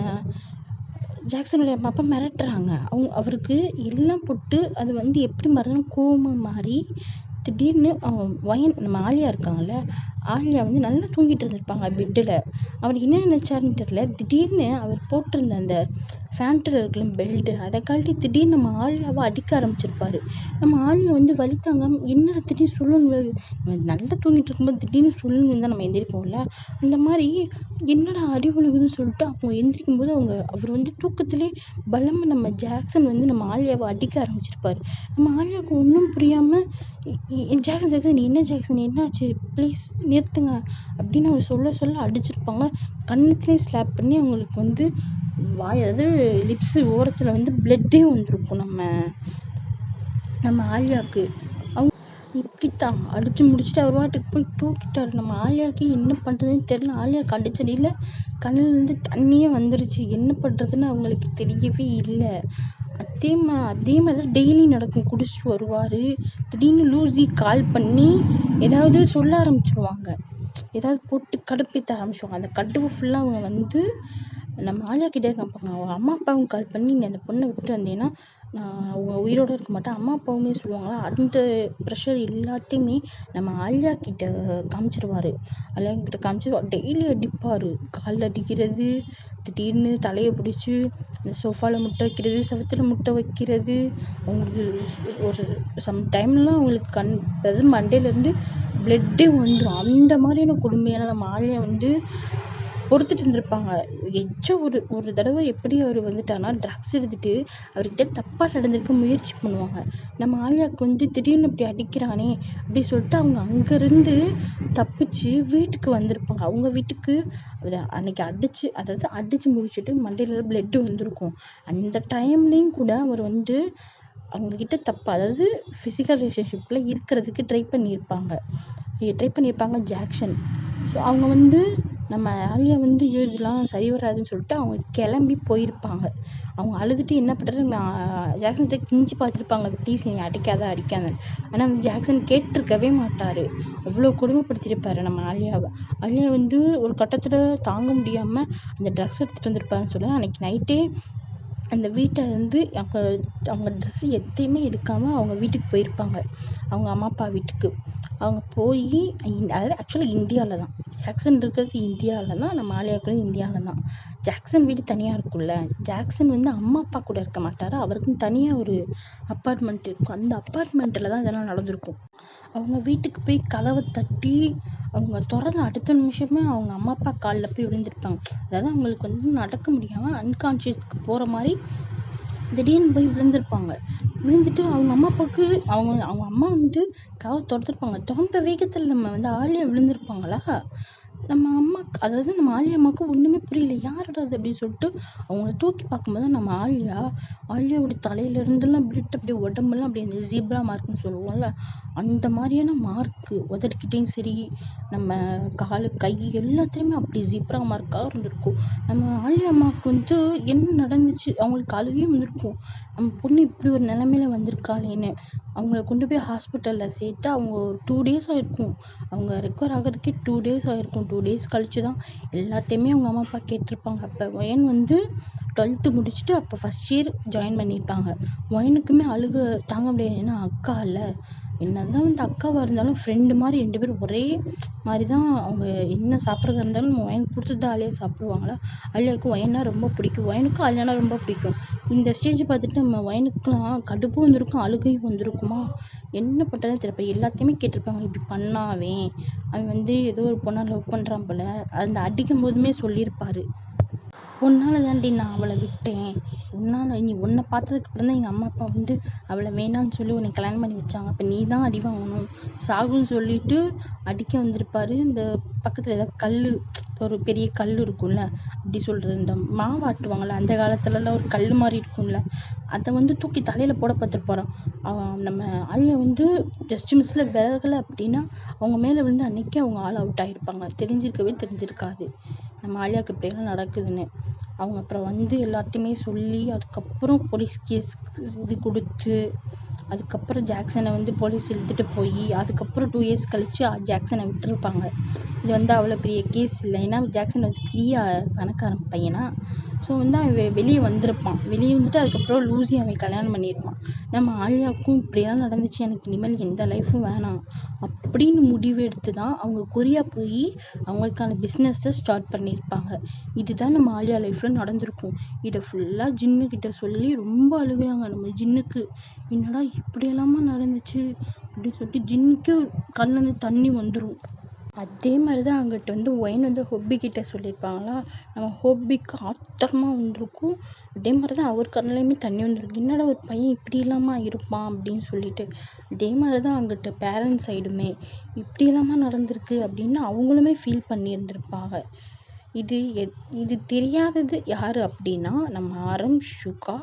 ஜாக்சனுடைய அம்மா அப்பா மிரட்டுறாங்க. அவருக்கு எல்லாம் போட்டு அது வந்து எப்படி மாறினா கோவமாக மாறி திடீர்னு நம்ம ஆலியா இருக்காங்கல்ல, ஆலியா வந்து நல்லா தூங்கிட்டு இருந்திருப்பாங்க பெட்டில். அவர் என்ன நினச்சாருன்னு தெரியல, திடீர்னு அவர் போட்டிருந்த அந்த ஃபேண்ட்டில் இருக்கிற பெல்ட்டு அதை கழட்டி திடீர்னு நம்ம ஆலியாவை அடிக்க ஆரம்பிச்சிருப்பாரு. நம்ம ஆலியா வந்து வலி தாங்காம என்னடா திடீர்னு சொல்லணும், நல்லா தூங்கிட்டு இருக்கும்போது திடீர்னு சொல்லணும்னு தான் நம்ம எந்திரிப்போம்ல, அந்த மாதிரி என்னடா அடி விழுகுதுன்னு சொல்லிட்டு அவங்க எந்திரிக்கும் போது அவர் வந்து தூக்கத்திலே பலமாக நம்ம ஜாக்சன் வந்து நம்ம ஆலியாவை அடிக்க ஆரம்பிச்சிருப்பாரு. நம்ம ஆலியாவுக்கு ஒன்றும் புரியாமல் ஜாக்சன் நீ என்ன ஜாக்சன் என்னாச்சு ப்ளீஸ் நிறுத்துங்க அப்படின்னு அவங்க சொல்ல அடிச்சிருப்பாங்க. கன்னத்துலேயே ஸ்லாப் பண்ணி அவங்களுக்கு வந்து அதாவது லிப்ஸு ஓரத்தில் வந்து பிளட்டே வந்திருக்கும் நம்ம ஆலியாவுக்கு. அவங்க இப்படித்தான் அடித்து முடிச்சுட்டு அவர் வாட்டுக்கு போய் தூக்கிட்டாரு. நம்ம ஆலியாவுக்கு என்ன பண்ணுறதுன்னு தெரியல. ஆலியாவுக்கு அடிச்சடியில் கண்ணிலேருந்து தண்ணியே வந்துருச்சு. என்ன பண்ணுறதுன்னு அவங்களுக்கு தெரியவே இல்லை. அதே மாதிரி டெய்லி நடக்கும். குடிச்சிட்டு வருவார், திடீர்னு லூசி கால் பண்ணி ஏதாவது சொல்ல ஆரம்பிச்சிருவாங்க, ஏதாவது போட்டு கடுப்பேற்ற ஆரம்பிச்சிடுவாங்க. அந்த கடுப்பு ஃபுல்லாக அவங்க வந்து நம்ம ஆலியா கிட்டே காமிப்பாங்க. அவங்க அம்மா அப்பாவும் கால் பண்ணி நீ அந்த பொண்ணை விட்டு வந்தீங்கன்னா அவங்க உயிரோடு இருக்க மாட்டேன், அம்மா அப்பாவுமே சொல்லுவாங்களா, அந்த ப்ரெஷர் எல்லாத்தையுமே நம்ம ஆலியா கிட்ட காமிச்சிருவார். ஆலியா கிட்ட காமிச்சு டெய்லி அடிப்பார். காலில் அடிக்கிறது, திடீர்னு தலையை பிடிச்சி அந்த சோஃபாவில் முட்டை வைக்கிறது, செவுத்துல முட்டை வைக்கிறது. அவங்களுக்கு ஒரு சம் டைம்லாம் அவங்களுக்கு அதாவது மண்டையிலேருந்து பிளட்டே வந்துடும். அந்த மாதிரியான கொடுமையான நம்ம ஆலியா வந்து பொறுத்துட்டு இருந்திருப்பாங்க. ஒரு தடவை எப்படி அவர் வந்துட்டார்னா, ட்ரக்ஸ் எடுத்துகிட்டு அவர்கிட்ட தப்பாக நடந்திருக்க முயற்சி பண்ணுவாங்க. நம்ம ஆலியாவுக்கு வந்து திடீர்னு இப்படி அடிக்கிறானே அப்படி சொல்லிட்டு அவங்க அங்கேருந்து தப்பிச்சு வீட்டுக்கு வந்திருப்பாங்க. அவங்க வீட்டுக்கு அன்னைக்கு அடித்து முடிச்சுட்டு மண்டையில் பிளட்டு வந்திருக்கும். அந்த டைம்லேயும் கூட அவர் வந்து அவங்கக்கிட்ட அதாவது ஃபிசிக்கல் ரிலேஷன்ஷிப்பில் இருக்கிறதுக்கு ட்ரை பண்ணியிருப்பாங்க ஜாக்சன். ஸோ அவங்க வந்து நம்ம ஆலியா வந்து இதெல்லாம் சரி வராதுன்னு சொல்லிட்டு அவங்க கிளம்பி போயிருப்பாங்க. அவங்க அழுதுட்டு என்ன பண்ணுறது, ஜாக்சன்கிட்ட கிஞ்சி பார்த்துருப்பாங்க, ப்ளீஸ் நீ அடிக்காத. ஆனால் ஜாக்சன் கேட்டிருக்கவே மாட்டார். அவ்வளோ கொடுமைப்படுத்தியிருப்பாரு நம்ம ஆலியாவை. ஆலியா வந்து ஒரு கட்டத்தில் தாங்க முடியாமல் அந்த ட்ரக்ஸ் எடுத்துகிட்டு வந்திருப்பாருன்னு சொல்லி அன்றைக்கி நைட்டே அந்த வீட்டை வந்து அவங்க ட்ரெஸ்ஸு எதையுமே எடுக்காமல் அவங்க வீட்டுக்கு போயிருப்பாங்க, அவங்க அம்மா அப்பா வீட்டுக்கு. அவங்க போய் அதாவது ஆக்சுவலாக இந்தியாவில் தான் ஜாக்சன் இருக்கிறது, இந்தியாவில் தான் நம்ம ஆலியா இருக்கிறது, இந்தியாவில் தான். ஜாக்சன் வீடு தனியாக இருக்கும்ல, ஜாக்சன் வந்து அம்மா அப்பா கூட இருக்க மாட்டார், அவருக்குன்னு தனியாக ஒரு அப்பார்ட்மெண்ட் இருக்கும். அந்த அப்பார்ட்மெண்ட்டில் தான் இதெல்லாம் நடந்திருக்கும். அவங்க வீட்டுக்கு போய் கதவை தட்டி அவங்க திறந்த அடுத்த நிமிஷமே அவங்க அம்மா அப்பா காலில் போய் விழுந்திருப்பாங்க. அதாவது அவங்களுக்கு வந்து நடக்க முடியாமல் அன்கான்ஷியஸ்க்கு போகிற மாதிரி திடீர்னு போய் விழுந்திருப்பாங்க. விழுந்துட்டு அவங்க அம்மா அப்பாவுக்கு அவங்க அம்மா வந்து கதவை திறந்துருப்பாங்க. திறந்த வேகத்தில் நம்ம வந்து ஆலியா விழுந்திருப்பாங்களா, நம்ம அம்மாவுக்கு அதாவது நம்ம ஆலியா அம்மாவுக்கு ஒன்றுமே புரியல, யாரோட அது அப்படின்னு சொல்லிட்டு அவங்கள தூக்கி பார்க்கும்போது நம்ம ஆலியாவோட தலையிலேருந்துலாம் பிளட் அப்படியே உடம்பெல்லாம் அப்படியே அந்த ஜீப்ரா மார்க்குன்னு சொல்லுவோம்ல, அந்த மாதிரியான மார்க்கு உதறிக்கிட்டேயும் சரி, நம்ம காலு கை எல்லாத்துலேயுமே அப்படி ஜீப்ரா மார்க்காக இருந்திருக்கும். நம்ம ஆலியா அம்மாவுக்கு வந்து என்ன நடந்துச்சு அவங்களுக்கு அழுகே வந்திருக்கும். நம்ம பொண்ணு இப்படி ஒரு நிலைமையில வந்திருக்காளேன்னு அவங்கள கொண்டு போய் ஹாஸ்பிட்டலில் சேர்த்து அவங்க ஒரு 2 டேஸ் ஆயிருக்கும். அவங்க ரெக்கவர் ஆகிறதுக்கே 2 டேஸ் ஆயிருக்கும். 2 டேஸ் கழிச்சு தான் எல்லாத்தையுமே அவங்க அம்மா அப்பா கேட்டிருப்பாங்க. அப்போ ஒயன் வந்து 12th முடிச்சுட்டு அப்போ ஃபஸ்ட் இயர் ஜாயின் பண்ணியிருப்பாங்க. ஒயனுக்குமே அழுக தாங்க முடியாது. ஏன்னா அக்கா இல்லை, என்னதான் வந்து அக்காவாக இருந்தாலும் ஃப்ரெண்டு மாதிரி 2 பேரும் ஒரே மாதிரி தான். அவங்க என்ன சாப்பிட்றதா இருந்தாலும் ஒயன் கொடுத்துட்டு தான் ஆலியா சாப்பிடுவாங்களா. ஆலியாவுக்கு ஒயன்னா ரொம்ப பிடிக்கும், ஒயனுக்கும் ஆலியானா ரொம்ப பிடிக்கும். இந்த ஸ்டேஜ் பார்த்துட்டு நம்ம ஒயனுக்குலாம் கடுப்பும் வந்திருக்கும், அழுகையும் வந்திருக்குமா. என்ன பண்ணுறதுன்னு தெரியல. எல்லாத்தையுமே கேட்டிருப்பாங்க. இப்படி பண்ணா அவன் வந்து ஏதோ ஒரு பொண்ணை லவ் பண்ணுறான் போல. அந்த அடிக்கும் போதுமே சொல்லியிருப்பாரு, உன்னால தாண்டி நான் அவளை விட்டேன், உன்னை பார்த்ததுக்கு அப்புறம் தான் எங்கள் அம்மா அப்பா வந்து அவளை வேணான்னு சொல்லி உன்னை கல்யாணம் பண்ணி வச்சாங்க. அப்போ நீ தான் அடி வாங்கணும் சாகுன்னு சொல்லிட்டு அடிக்க வந்திருப்பாரு. இந்த பக்கத்தில் ஏதாவது கல், ஒரு பெரிய கல் இருக்கும்ல, அப்படி சொல்கிறது இந்த மாவாட்டுவாங்கள்ல அந்த காலத்துலலாம், ஒரு கல் மாதிரி இருக்கும்ல, அதை வந்து தூக்கி தலையில் போட பார்த்துட்டு போகிறான். நம்ம ஆலியா வந்து ஜஸ்ட் மிஸ்ஸில் விலகலை அப்படின்னா அவங்க மேலே விழுந்து அன்னைக்கே அவங்க ஆள் அவுட் ஆகிருப்பாங்க. தெரிஞ்சிருக்காது நம்ம ஆலியாவுக்கு இப்படியெல்லாம் நடக்குதுன்னு. அவங்க அப்புறம் வந்து எல்லாத்தையுமே சொல்லி அதுக்கப்புறம் போலீஸ் கேஸ் இது கொடுத்து அதுக்கப்புறம் ஜாக்சனை வந்து போலீஸ் இழுத்துட்டு போய் அதுக்கப்புறம் 2 இயர்ஸ் கழிச்சு ஜாக்சனை விட்டுருப்பாங்க. இது வந்து அவ்வளோ பெரிய கேஸ் இல்லை. ஏன்னா ஜாக்சன் வந்து பெரிய பணக்காரன் பையனா. ஸோ வந்து அவன் வெளியே வந்திருப்பான். வெளியே வந்துட்டு அதுக்கப்புறம் லூசி அவன் கல்யாணம் பண்ணியிருப்பான். நம்ம ஆலியாவுக்கும் இப்படியெல்லாம் நடந்துச்சு, எனக்கு இனிமேல் எந்த லைஃப்பும் வேணாம் அப்படின்னு முடிவு எடுத்து தான் அவங்க கொரியா போய் அவங்களுக்கான பிஸ்னஸை ஸ்டார்ட் பண்ணியிருப்பாங்க. இதுதான் நம்ம ஆலியா லைஃப்பில் நடந்திருக்கும். இதை ஃபுல்லாக ஜின்னுக்கிட்ட சொல்லி ரொம்ப அழுகுறாங்க. நம்ம ஜின்னுக்கு என்னடா இப்படியெல்லாமா நடந்துச்சு அப்படின்னு சொல்லிட்டு ஜின்னுக்கு கண்ணுல தண்ணி வந்துடும். அதே மாதிரி தான் அங்கிட்ட வந்து ஒயின் வந்து ஹொப்பிக்கிட்ட சொல்லியிருப்பாங்களா. நம்ம ஹொப்பிக்கு ஆத்திரமாக வந்திருக்கும். அதே மாதிரி தான் அவர் கண்ணுலையுமே தண்ணி வந்துருக்கு. என்னடா ஒரு பையன் இப்படி இல்லாமல் இருப்பான் அப்படின்னு சொல்லிட்டு. அதே மாதிரி தான் அங்கிட்ட பேரண்ட்ஸ் சைடுமே இப்படி இல்லாமல் நடந்திருக்கு அப்படின்னு அவங்களுமே ஃபீல் பண்ணியிருந்திருப்பாங்க. இது தெரியாதது யார் அப்படின்னா நம்ம ஆரம், ஷுகா,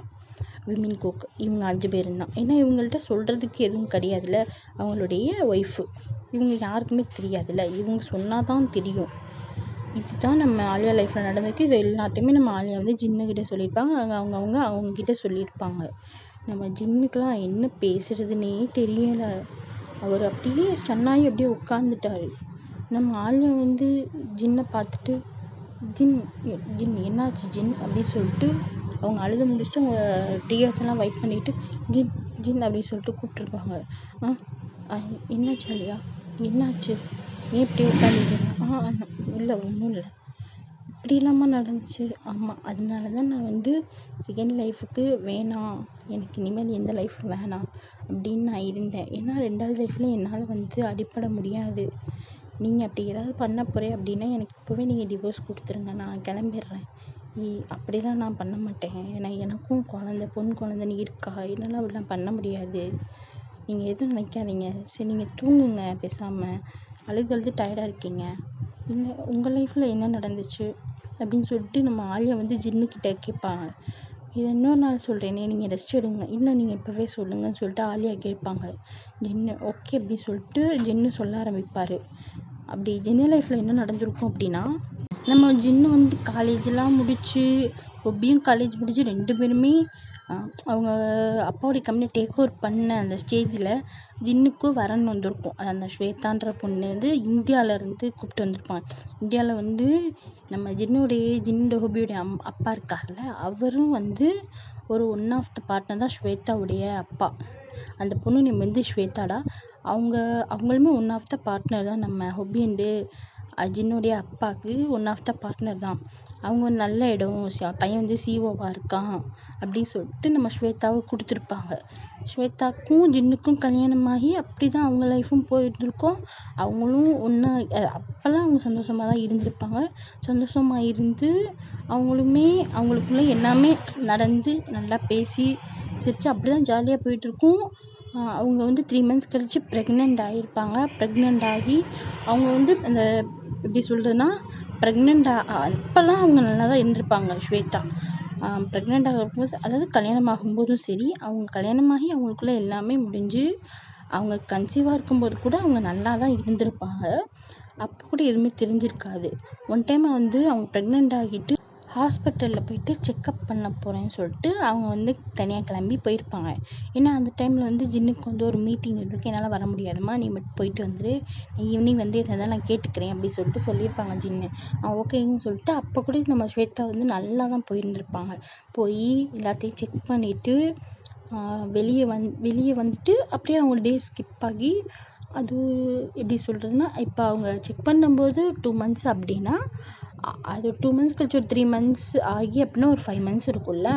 விமின் கோக், இவங்க 5 பேரும் தான். ஏன்னா இவங்கள்ட்ட சொல்கிறதுக்கு எதுவும் கிடையாதுல்ல, அவங்களுடைய ஒய்ஃபு. இவங்க யாருக்குமே தெரியாதுல்ல, இவங்க சொன்னால் தான் தெரியும். இதுதான் நம்ம ஆலியா லைஃப்பில் நடந்திருக்கு. இது எல்லாத்தையுமே நம்ம ஆலியா வந்து ஜின்னுக்கிட்ட சொல்லியிருப்பாங்க. அவங்கக்கிட்ட சொல்லியிருப்பாங்க. நம்ம ஜின்னுக்கெலாம் என்ன பேசுகிறதுனே தெரியலை. அவர் அப்படியே ஸ்டன்னாகி அப்படியே உட்காந்துட்டாரு. நம்ம ஆலியா வந்து ஜின்னை பார்த்துட்டு, ஜின் என்னாச்சு ஜின் அப்படின்னு சொல்லிட்டு அவங்க அழுது முடிச்சுட்டு அவங்க டீயர்ஸ் எல்லாம் வைப் பண்ணிவிட்டு ஜின் அப்படின்னு சொல்லிட்டு கூப்பிட்ருப்பாங்க. என்னாச்சு ஆலியா, என்னாச்சு, ஏன் இப்படி உட்காந்துருக்கீங்க? இல்லை ஒன்றும் இல்லை, இப்படி இல்லாமல் நடந்துச்சு. ஆமாம், அதனால தான் நான் வந்து செகண்ட் லைஃபுக்கு வேணாம், எனக்கு இனிமேல் எந்த லைஃப்பும் வேணாம் அப்படின்னு நான் இருந்தேன். ஏன்னா 2வது லைஃப்பில் என்னால் வந்து அடிப்பட முடியாது. நீங்கள் அப்படி ஏதாவது பண்ண போகிறேன் அப்படின்னா எனக்கு இப்போவே நீங்கள் டிவோர்ஸ் கொடுத்துருங்க, நான் கிளம்பிடுறேன். அப்படிலாம் நான் பண்ண மாட்டேன். ஏன்னா எனக்கும் பொன் குழந்தைன்னு இருக்கா, என்னால் அப்படிலாம் பண்ண முடியாது. நீங்கள் எதுவும் நினைக்காதீங்க, சரி நீங்கள் தூங்குங்க பேசாமல், அழுது டயர்டாக இருக்கீங்க, இல்லை உங்கள் லைஃப்பில் என்ன நடந்துச்சு அப்படின்னு சொல்லிட்டு நம்ம ஆலியா வந்து ஜின்னுக்கிட்ட கேட்பாங்க. இதை இன்னொரு நாள் சொல்கிறேனே, நீங்கள் ரெஸ்ட் எடுங்க, இல்லை நீங்கள் இப்போவே சொல்லுங்கன்னு சொல்லிட்டு ஆலியா கேட்பாங்க. ஜின்னு ஓகே அப்படின்னு சொல்லிட்டு ஜின்னு சொல்ல ஆரம்பிப்பார். அப்படி ஜின்னு லைஃப்பில் என்ன நடந்திருக்கும் அப்படின்னா, நம்ம ஜின்னு வந்து காலேஜெலாம் முடித்து, ஒப்பியும் காலேஜ் முடித்து 2 பேருமே அவங்க அப்பாவுடைய கம்பெனி டேக் ஓவர் பண்ண அந்த ஸ்டேஜில் ஜின்னுக்கும் வரன் வந்திருக்கும். அந்த ஸ்வேதான்ற பொண்ணு வந்து இந்தியாவிலேருந்து கூப்பிட்டு வந்திருப்பாங்க. இந்தியாவில் வந்து நம்ம ஜின்னு ஹோபியோடைய அப்பா இருக்கார்ல, அவரும் வந்து ஒரு ஒன் ஆஃப் த பார்ட்னர் தான் ஸ்வேதாவுடைய அப்பா. அந்த பொண்ணு நேம் வந்து ஸ்வேதாடா. அவங்களுமே ஒன் ஆஃப் த பார்ட்னர் தான். நம்ம ஹொபி அண்டு ஜின்னுடைய அப்பாவுக்கு ஒன் ஆஃப் த பார்ட்னர் தான். அவங்க நல்ல இடம், பையன் வந்து சிஓவாக இருக்கான் அப்படின்னு சொல்லிட்டு நம்ம ஸ்வேதாவை கொடுத்துருப்பாங்க. ஸ்வேதாக்கும் ஜின்னுக்கும் கல்யாணமாகி அப்படி தான் அவங்க லைஃப்பும் போயிட்டுருக்கோம். அவங்களும் ஒன்றா அப்போல்லாம் அவங்க சந்தோஷமாக தான் இருந்திருப்பாங்க. சந்தோஷமாக இருந்து அவங்களுமே அவங்களுக்குள்ளே எல்லாமே நடந்து நல்லா பேசி சிரித்து அப்படி தான் ஜாலியாக போயிட்டுருக்கும். அவங்க வந்து 3 months கழித்து ப்ரெக்னென்ட் ஆகியிருப்பாங்க. ப்ரெக்னென்ட் ஆகி அவங்க வந்து அந்த எப்படி சொல்கிறதுனா ப்ரெக்னென்ட் அப்போல்லாம் அவங்க நல்லா தான் இருந்திருப்பாங்க ஸ்வேதா. ப்ரெக்னென்ட் ஆகும்போது, அதாவது கல்யாணம் ஆகும்போதும் சரி, அவங்க கல்யாணமாகி அவங்களுக்குள்ளே எல்லாமே முடிஞ்சு அவங்க கன்சீவாக இருக்கும்போது கூட அவங்க நல்லா தான் இருந்திருப்பாங்க. அப்போ கூட எதுவுமே தெரிஞ்சிருக்காது. ஒன் டைம் வந்து அவங்க ப்ரெக்னென்ட் ஆகிட்டு ஹாஸ்பிட்டலில் போயிட்டு செக்கப் பண்ண போகிறேன்னு சொல்லிட்டு அவங்க வந்து தனியாக கிளம்பி போயிருப்பாங்க. ஏன்னா அந்த டைமில் வந்து ஜின்னுக்கு வந்து ஒரு மீட்டிங் இருக்கு, என்னால் வர முடியாதும்மா, நீ மட்டும் போயிட்டு வந்துரு, ஈவினிங் வந்து எதாவது நான் கேட்டுக்கிறேன் அப்படின்னு சொல்லிட்டு சொல்லியிருப்பாங்க ஜின்னு. ஓகேன்னு சொல்லிட்டு அப்போ கூட நம்ம ஸ்வேதா வந்து நல்லா தான் போயிருந்திருப்பாங்க. போய் எல்லாத்தையும் செக் பண்ணிவிட்டு வெளியே வந்துட்டு அப்படியே அவங்க டே ஸ்கிப் ஆகி, அது எப்படி சொல்கிறதுனா, இப்போ அவங்க செக் பண்ணும்போது 2 months அப்படின்னா அது 2 months கழிச்சு ஒரு 3 months ஆகி அப்படின்னா ஒரு 5 months இருக்கும்ல.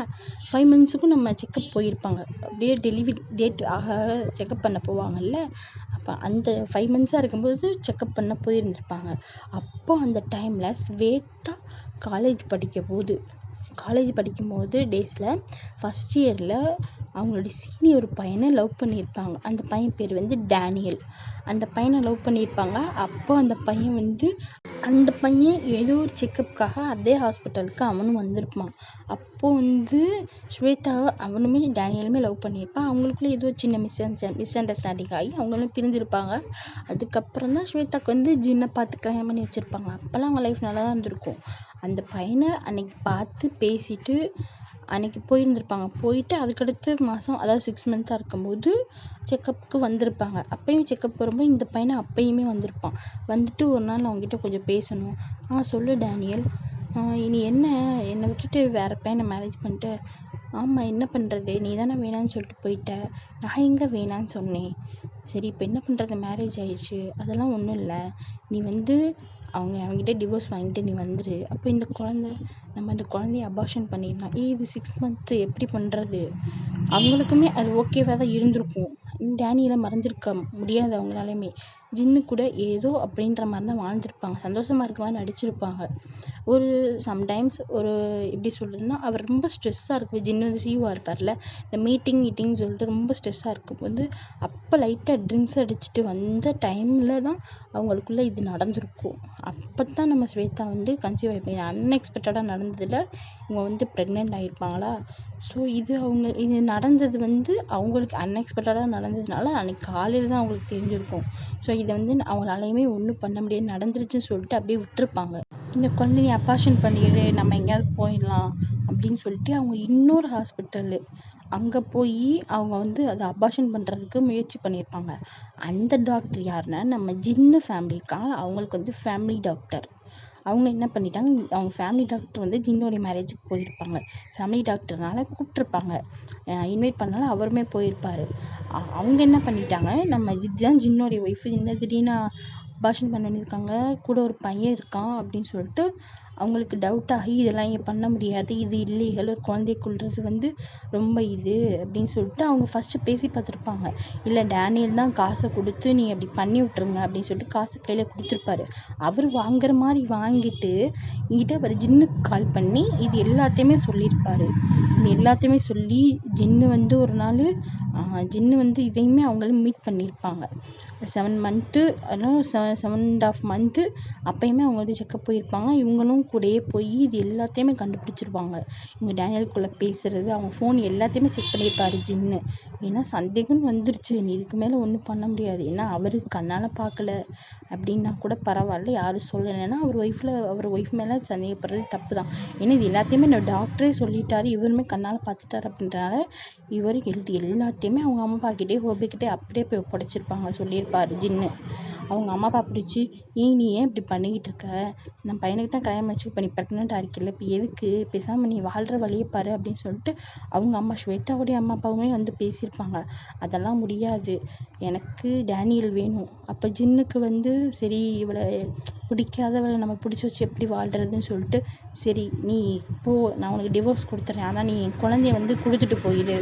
5 monthsக்கும் நம்ம செக்கப் போயிருப்பாங்க. அப்படியே டெலிவரி டேட் ஆக செக்கப் பண்ண போவாங்கல்ல, அப்போ அந்த 5 monthஸாக இருக்கும்போது செக்கப் பண்ண போயிருந்திருப்பாங்க. அப்போ அந்த டைமில் ஸ்வேதா காலேஜ் படிக்கும்போது டேஸில் ஃபஸ்ட் இயரில் அவங்களுடைய சீனியர் ஒரு பையனை லவ் பண்ணியிருப்பாங்க. அந்த பையன் பேர் வந்து டேனியல். அந்த பையனை லவ் பண்ணியிருப்பாங்க. அப்போ அந்த பையன் ஏதோ ஒரு செக்கப்புக்காக அதே ஹாஸ்பிட்டலுக்கு அவனும் வந்திருப்பான். அப்போது வந்து ஸ்வேதா அவனுமே டேனியலுமே லவ் பண்ணியிருப்பான். அவங்களுக்குள்ள ஏதோ சின்ன மிஸ் அண்டர்ஸ்டாண்டிங் ஆகி அவங்களும் பிரிஞ்சிருப்பாங்க. அதுக்கப்புறம் தான் ஸ்வேதாவுக்கு வந்து ஜின்னை பார்த்து கல்யாணம் பண்ணி வச்சுருப்பாங்க. அப்போல்லாம் அவங்க லைஃப் நல்லா தான் இருந்திருக்கும். அந்த பையனை அன்னைக்கு பார்த்து பேசிட்டு அன்னைக்கு போயிருந்திருப்பாங்க. போயிட்டு அதுக்கடுத்த மாதம், அதாவது 6 months இருக்கும்போது செக்கப்புக்கு வந்திருப்பாங்க. அப்பயும் செக்கப் வரும்போது இந்த பையனை அப்பயுமே வந்திருப்பான். வந்துட்டு ஒரு நாள் அவங்ககிட்ட கொஞ்சம் பேசணும். சொல்லு டேனியல், இனி என்னை விட்டுட்டு வேறு பையனை மேரேஜ் பண்ணிட்டு, ஆமாம் என்ன பண்ணுறது, நீ தானே வேணான்னு சொல்லிட்டு போயிட்ட, நான் எங்கே வேணான்னு சொன்னேன், சரி இப்போ என்ன பண்ணுறது, மேரேஜ் ஆயிடுச்சு, அதெல்லாம் ஒன்றும் இல்லை, நீ வந்து அவங்ககிட்ட டிவோர்ஸ் வாங்கிட்டு நீ வந்துரு, அப்போ நம்ம இந்த குழந்தைய அபார்ஷன் பண்ணிடலாம். இது 6 months எப்படி பண்ணுறது? அவங்களுக்குமே அது ஓகேவாக தான் இருந்திருக்கும். டேனியலை மறந்துருக்க முடியாது அவங்களாலையுமே. ஜின்னு கூட ஏதோ அப்படின்ற மாதிரி தான் வாழ்ந்துருப்பாங்க. சந்தோஷமாக இருக்க மாதிரி நடிச்சிருப்பாங்க. ஒரு சம்டைம்ஸ் எப்படி சொல்கிறதுனா, அவர் ரொம்ப ஸ்ட்ரெஸ்ஸாக இருக்கும். ஜின்னு வந்து சிஓவாக இருப்பார்ல, இந்த மீட்டிங்னு சொல்லிட்டு ரொம்ப ஸ்ட்ரெஸ்ஸாக இருக்கும்போது அப்போ லைட்டாக ட்ரிங்க்ஸ் அடிச்சுட்டு வந்த டைமில் தான் அவங்களுக்குள்ளே இது நடந்திருக்கும். அப்போ தான் நம்ம ஸ்வேதா வந்து கன்சீவ் ஆகிருப்பாங்க. அன்எக்ஸ்பெக்டடாக நடந்ததில் இவங்க வந்து ப்ரெக்னென்ட் ஆகிருப்பாங்களா. ஸோ இது நடந்தது வந்து அவங்களுக்கு அன்எக்ஸ்பெக்டடாக நடந்ததுனால அன்றைக்கி காலையில் தான் அவங்களுக்கு தெரிஞ்சிருக்கும். ஸோ இதை வந்து அவங்களாலையுமே ஒன்றும் பண்ண முடியாது, நடந்துருச்சுன்னு சொல்லிட்டு அப்படியே விட்டுருப்பாங்க. இந்த குழந்தைய அபார்ஷன் பண்ணிடு, நம்ம எங்கேயாவது போயிடலாம் அப்படின்னு சொல்லிட்டு அவங்க இன்னொரு ஹாஸ்பிட்டலு அங்கே போய் அவங்க வந்து அதை அபார்ஷன் பண்ணுறதுக்கு முயற்சி பண்ணியிருப்பாங்க. அந்த டாக்டர் யாருன்னா நம்ம ஜின்னு ஃபேமிலிக்காக, அவங்களுக்கு வந்து ஃபேமிலி டாக்டர். அவங்க என்ன பண்ணிட்டாங்க, அவங்க ஃபேமிலி டாக்டர் வந்து ஜின்னோடைய மேரேஜுக்கு போயிருப்பாங்க. ஃபேமிலி டாக்டர்னால கூப்பிட்ருப்பாங்க, இன்வைட் பண்ணாலும் அவருமே போயிருப்பார். அவங்க என்ன பண்ணிட்டாங்க, நம்ம இதுதான் ஜின்னோடைய ஒய்ஃபு, என்ன திடீர்னு அபார்ஷன் பண்ணியிருக்காங்க, கூட ஒரு பையன் இருக்கான் அப்படின்னு சொல்லிட்டு அவங்களுக்கு டவுட் ஆகி, இதெல்லாம் இங்கே பண்ண முடியாது, இது இல்லீகல், ஒரு குழந்தைய கொல்றது வந்து ரொம்ப இது அப்படின்னு சொல்லிட்டு அவங்க ஃபஸ்ட்டு பேசி பார்த்துருப்பாங்க. இல்லை டேனியல் தான் காசை கொடுத்து நீ அப்படி பண்ணி விட்ருங்க அப்படின்னு சொல்லிட்டு காசு கையில் கொடுத்துருப்பாரு. அவர் வாங்குற மாதிரி வாங்கிட்டு என்கிட்ட அவர் ஜின்னுக்கு கால் பண்ணி இது எல்லாத்தையுமே சொல்லியிருப்பாரு. இது எல்லாத்தையுமே சொல்லி ஜின்னு வந்து ஒரு நாள் ஜின்னு வந்து இதையுமே அவங்களும் மீட் பண்ணியிருப்பாங்க. 7 months, அதனால் 7.5 months அப்பயுமே அவங்க வந்து செக்கப் போயிருப்பாங்க. இவங்களும் கூடயே போய் இது எல்லாத்தையுமே கண்டுபிடிச்சிருவாங்க. இவங்க டேனியலுக்குள்ளே பேசுகிறது, அவங்க ஃபோன் எல்லாத்தையுமே செக் பண்ணியிருப்பாரு ஜின்னு. ஏன்னா சந்தேகம்னு வந்துருச்சு, நீ இதுக்கு மேலே ஒன்றும் பண்ண முடியாது, ஏன்னா அவர் கண்ணால் பார்க்கல அப்படின்னா கூட பரவாயில்ல, யாரும் சொல்லலைன்னா அவர் ஒய்ஃப் மேலே சந்தேகப்படுறது தப்பு தான். ஏன்னா இது எல்லாத்தையுமே நான் டாக்டரே சொல்லிட்டாரு, இவருமே கண்ணால் பார்த்துட்டாரு அப்படின்றனால இவர் எல்லாத்தையுமே அவங்க அம்மா அப்பாக்கிட்டே ஹோபிக்கிட்டே அப்படியே போய் ஒப்படைச்சிருப்பாங்க, சொல்லியிருப்பாரு ஜின்னு. அவங்க அம்மா அப்பா பிடிச்சி, நீ ஏன் இப்படி பண்ணிக்கிட்டு இருக்க, நம்ம பையனுக்கு தான் கல்யாணம் வச்சு இப்போ நீ ப்ரெக்னென்ட்டாக இருக்கில்ல, இப்போ எதுக்கு, பேசாமல் நீ வாழ்கிற வழியை பாரு அப்படின்னு சொல்லிட்டு அவங்க அம்மா ஸ்வேதாவுடைய அம்மா அப்பாவுமே வந்து பேசியிருப்பாங்க. அதெல்லாம் முடியாது, எனக்கு டேனியல் வேணும். அப்போ ஜின்னுக்கு வந்து சரி, இவளை பிடிக்காதவளை நம்ம பிடிச்சி வச்சு எப்படி வாழ்கிறதுன்னு சொல்லிட்டு, சரி நீ போ, நான் உனக்கு டிவோர்ஸ் கொடுத்துட்றேன், ஆனால் நீ என் குழந்தைய வந்து கொடுத்துட்டு போயிடு,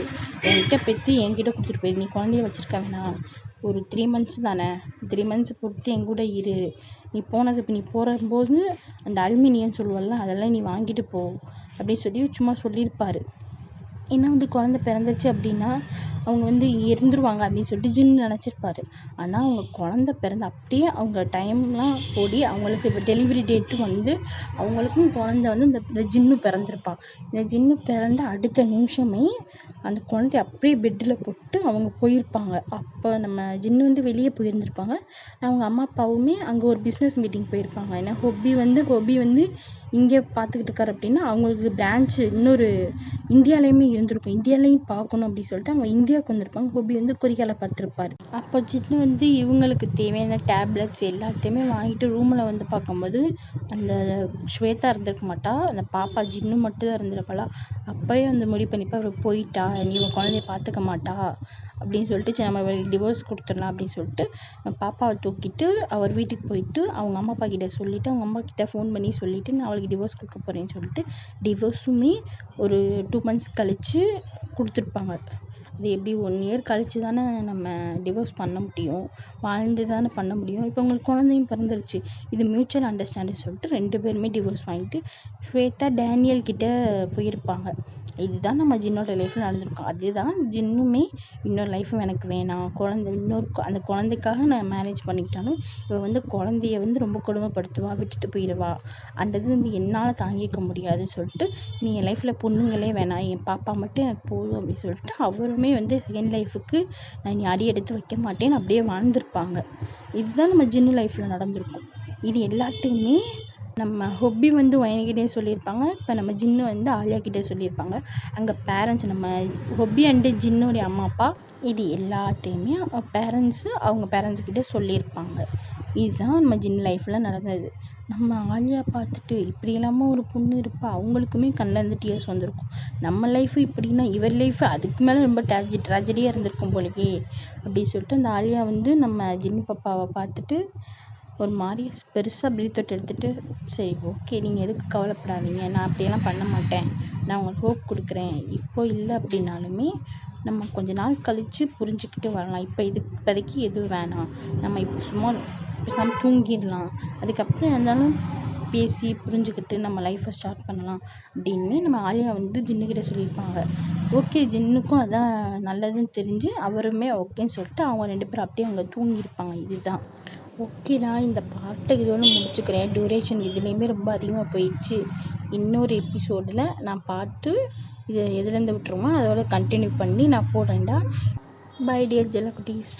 என்கிட்ட பெற்று என்கிட்ட கொடுத்துட்டு போயிடு, நீ குழந்தைய வச்சுருக்க வேணாம், ஒரு 3 months தானே, 3 months பொறுத்து என் கூட இரு, நீ போகும்போது அந்த அலுமினியம் சொல்லுவல்ல, அதெல்லாம் நீ வாங்கிட்டு போ அப்படின்னு சொல்லி சும்மா சொல்லியிருப்பாரு. ஏன்னா வந்து குழந்தை பிறந்துச்சு அப்படின்னா அவங்க வந்து இருந்துருவாங்க அப்படின்னு சொல்லிட்டு ஜின்னு நினச்சிருப்பாரு. ஆனால் அவங்க குழந்தை பிறந்து அப்படியே அவங்க டைம்லாம் ஓடி அவங்களுக்கு இப்போ டெலிவரி டேட்டு வந்து அவங்களுக்கும் குழந்தை வந்து இந்த ஜின்னு பிறந்திருப்பான். இந்த ஜின்னு பிறந்த அடுத்த நிமிஷமே அந்த குழந்தைய அப்படியே பெட்டில் போட்டு அவங்க போயிருப்பாங்க. அப்போ நம்ம ஜின்னு வந்து வெளியே போயிருந்திருப்பாங்க. அவங்க அம்மா அப்பாவுமே அங்கே ஒரு பிஸ்னஸ் மீட்டிங் போயிருப்பாங்க. ஏன்னா ஹொபி வந்து இங்கே பார்த்துக்கிட்டு இருக்காரு அப்படின்னா அவங்களுக்கு பிரான்ச்சு இன்னொரு இந்தியாலையுமே இருந்திருக்கும். இந்தியாலையும் பார்க்கணும் அப்படின்னு சொல்லிட்டு அவங்க இந்தியாவுக்கு வந்திருப்பாங்க. ஹோபி வந்து கொரியாவில் பார்த்துருப்பாரு. அப்போ ஜின்னு வந்து இவங்களுக்கு தேவையான டேப்லெட்ஸ் எல்லாத்தையுமே வாங்கிட்டு ரூமில் வந்து பார்க்கும்போது அந்த ஸ்வேதா இருந்திருக்க மாட்டா. அந்த பாப்பா ஜின்னு மட்டும் தான் இருந்திருப்பாளா. அப்போயே வந்து முடிவு பண்ணிப்பா அவர் போயிட்டா, நீ இவன் குழந்தைய பார்த்துக்க மாட்டா அப்படின்னு சொல்லிட்டு சரி நம்ம இவளுக்கு டிவோர்ஸ் கொடுத்துடலாம் அப்படின்னு சொல்லிட்டு பாப்பாவை தூக்கிட்டு அவர் வீட்டுக்கு போயிட்டு அவங்க அம்மா அப்பா கிட்ட சொல்லிவிட்டு அவங்க அம்மா கிட்ட ஃபோன் பண்ணி சொல்லிவிட்டு நான் அவளுக்கு டிவோர்ஸ் கொடுக்க போகிறேன்னு சொல்லிட்டு டிவோர்ஸுமே ஒரு 2 months கழித்து கொடுத்துருப்பாங்க. அது எப்படி 1 year கழித்து தானே நம்ம டிவோர்ஸ் பண்ண முடியும், வாழ்ந்து தானே பண்ண முடியும். இப்போ உங்களுக்கு குழந்தையும் பிறந்துருச்சு, இது மியூச்சுவல் அண்டர்ஸ்டாண்டிங் சொல்லிட்டு 2 பேருமே டிவோர்ஸ் வாங்கிட்டு ஸ்வேதா டேனியல் கிட்ட போயிருப்பாங்க. இதுதான் நம்ம ஜின்னோட லைஃப்பில் நடந்திருக்கும். அதுதான் ஜின்னுமே இன்னொரு லைஃப்பும் எனக்கு வேணாம், குழந்தை அந்த குழந்தைக்காக நான் மேரேஜ் பண்ணிக்கிட்டாலும் இவள் வந்து குழந்தைய வந்து ரொம்ப கொடுமைப்படுத்துவா, விட்டுட்டு போயிடுவா, அந்த இது வந்து என்னால் தாங்கிக்க முடியாதுன்னு சொல்லிட்டு நீ என் லைஃப்பில் பொண்ணுங்களே வேணாம், என் பாப்பா மட்டும் எனக்கு போதும் அப்படின்னு சொல்லிட்டு அவருமே வந்து செகண்ட் லைஃபுக்கு நான் நீ அடி எடுத்து வைக்க மாட்டேன்னு அப்படியே வாழ்ந்திருப்பாங்க. இதுதான் நம்ம ஜின்னு லைஃப்பில் நடந்திருக்கும். இது எல்லாத்தையுமே நம்ம ஹொப்பி வந்து ஒயன்கிட்டே சொல்லியிருப்பாங்க. இப்போ நம்ம ஜின்னு வந்து ஆலியா கிட்டே சொல்லியிருப்பாங்க. அங்கே பேரண்ட்ஸ் நம்ம ஹொப்பி அண்டு ஜின்னுடைய அம்மா அப்பா இது எல்லாத்தையுமே அவங்க பேரண்ட்ஸ்கிட்ட சொல்லியிருப்பாங்க. இதுதான் நம்ம ஜின் லைஃப்பில் நடந்தது. நம்ம ஆலியா பார்த்துட்டு இப்படி இல்லாமல் ஒரு பொண்ணு இருப்பா, அவங்களுக்குமே கண்ணில் இருந்து டியர்ஸ் வந்திருக்கும். நம்ம லைஃபு இப்படின்னா இவர் லைஃபு அதுக்கு மேலே ரொம்ப ட்ராஜடியாக இருந்திருக்கும் போலயே அப்படின்னு சொல்லிட்டு அந்த ஆலியா வந்து நம்ம ஜின்னு பாப்பாவை பார்த்துட்டு ஒரு மாதிரி பெருசாக பிரீத் அவுட் எடுத்துகிட்டு சரி ஓகே நீங்கள் எதுக்கு கவலைப்படாதீங்க, நான் அப்படியெல்லாம் பண்ண மாட்டேன், நான் உங்களுக்கு ஹோப் கொடுக்குறேன், இப்போ இல்லை அப்படின்னாலுமே நம்ம கொஞ்ச நாள் கழித்து புரிஞ்சுக்கிட்டு வரலாம், இப்போதைக்கு எதுவும் வேணாம், நம்ம இப்போ சும்மா பேசாமல் தூங்கிடலாம், அதுக்கப்புறம் இருந்தாலும் பேசி புரிஞ்சுக்கிட்டு நம்ம லைஃப்பை ஸ்டார்ட் பண்ணலாம் அப்படின்னு நம்ம ஆலியா வந்து ஜின்னுக்கிட்ட சொல்லியிருப்பாங்க. ஓகே ஜின்னுக்கும் அதான் நல்லதுன்னு தெரிஞ்சு அவருமே ஓகேன்னு சொல்லிட்டு அவங்க 2 பேரும் அப்படியே அங்கே தூங்கியிருப்பாங்க. இதுதான் ஓகேடா. இந்த பாட்டை இதோட முடிச்சுக்கிறேன். டியூரேஷன் இதுலேயுமே ரொம்ப அதிகமாக போயிடுச்சு. இன்னொரு எபிசோடில் நான் பார்த்து இதை எதுலேருந்து விட்டுருமோ அதோட கண்டினியூ பண்ணி நான் போடுறேன்டா. By dear ஜெல்லக்குட்டீஸ்.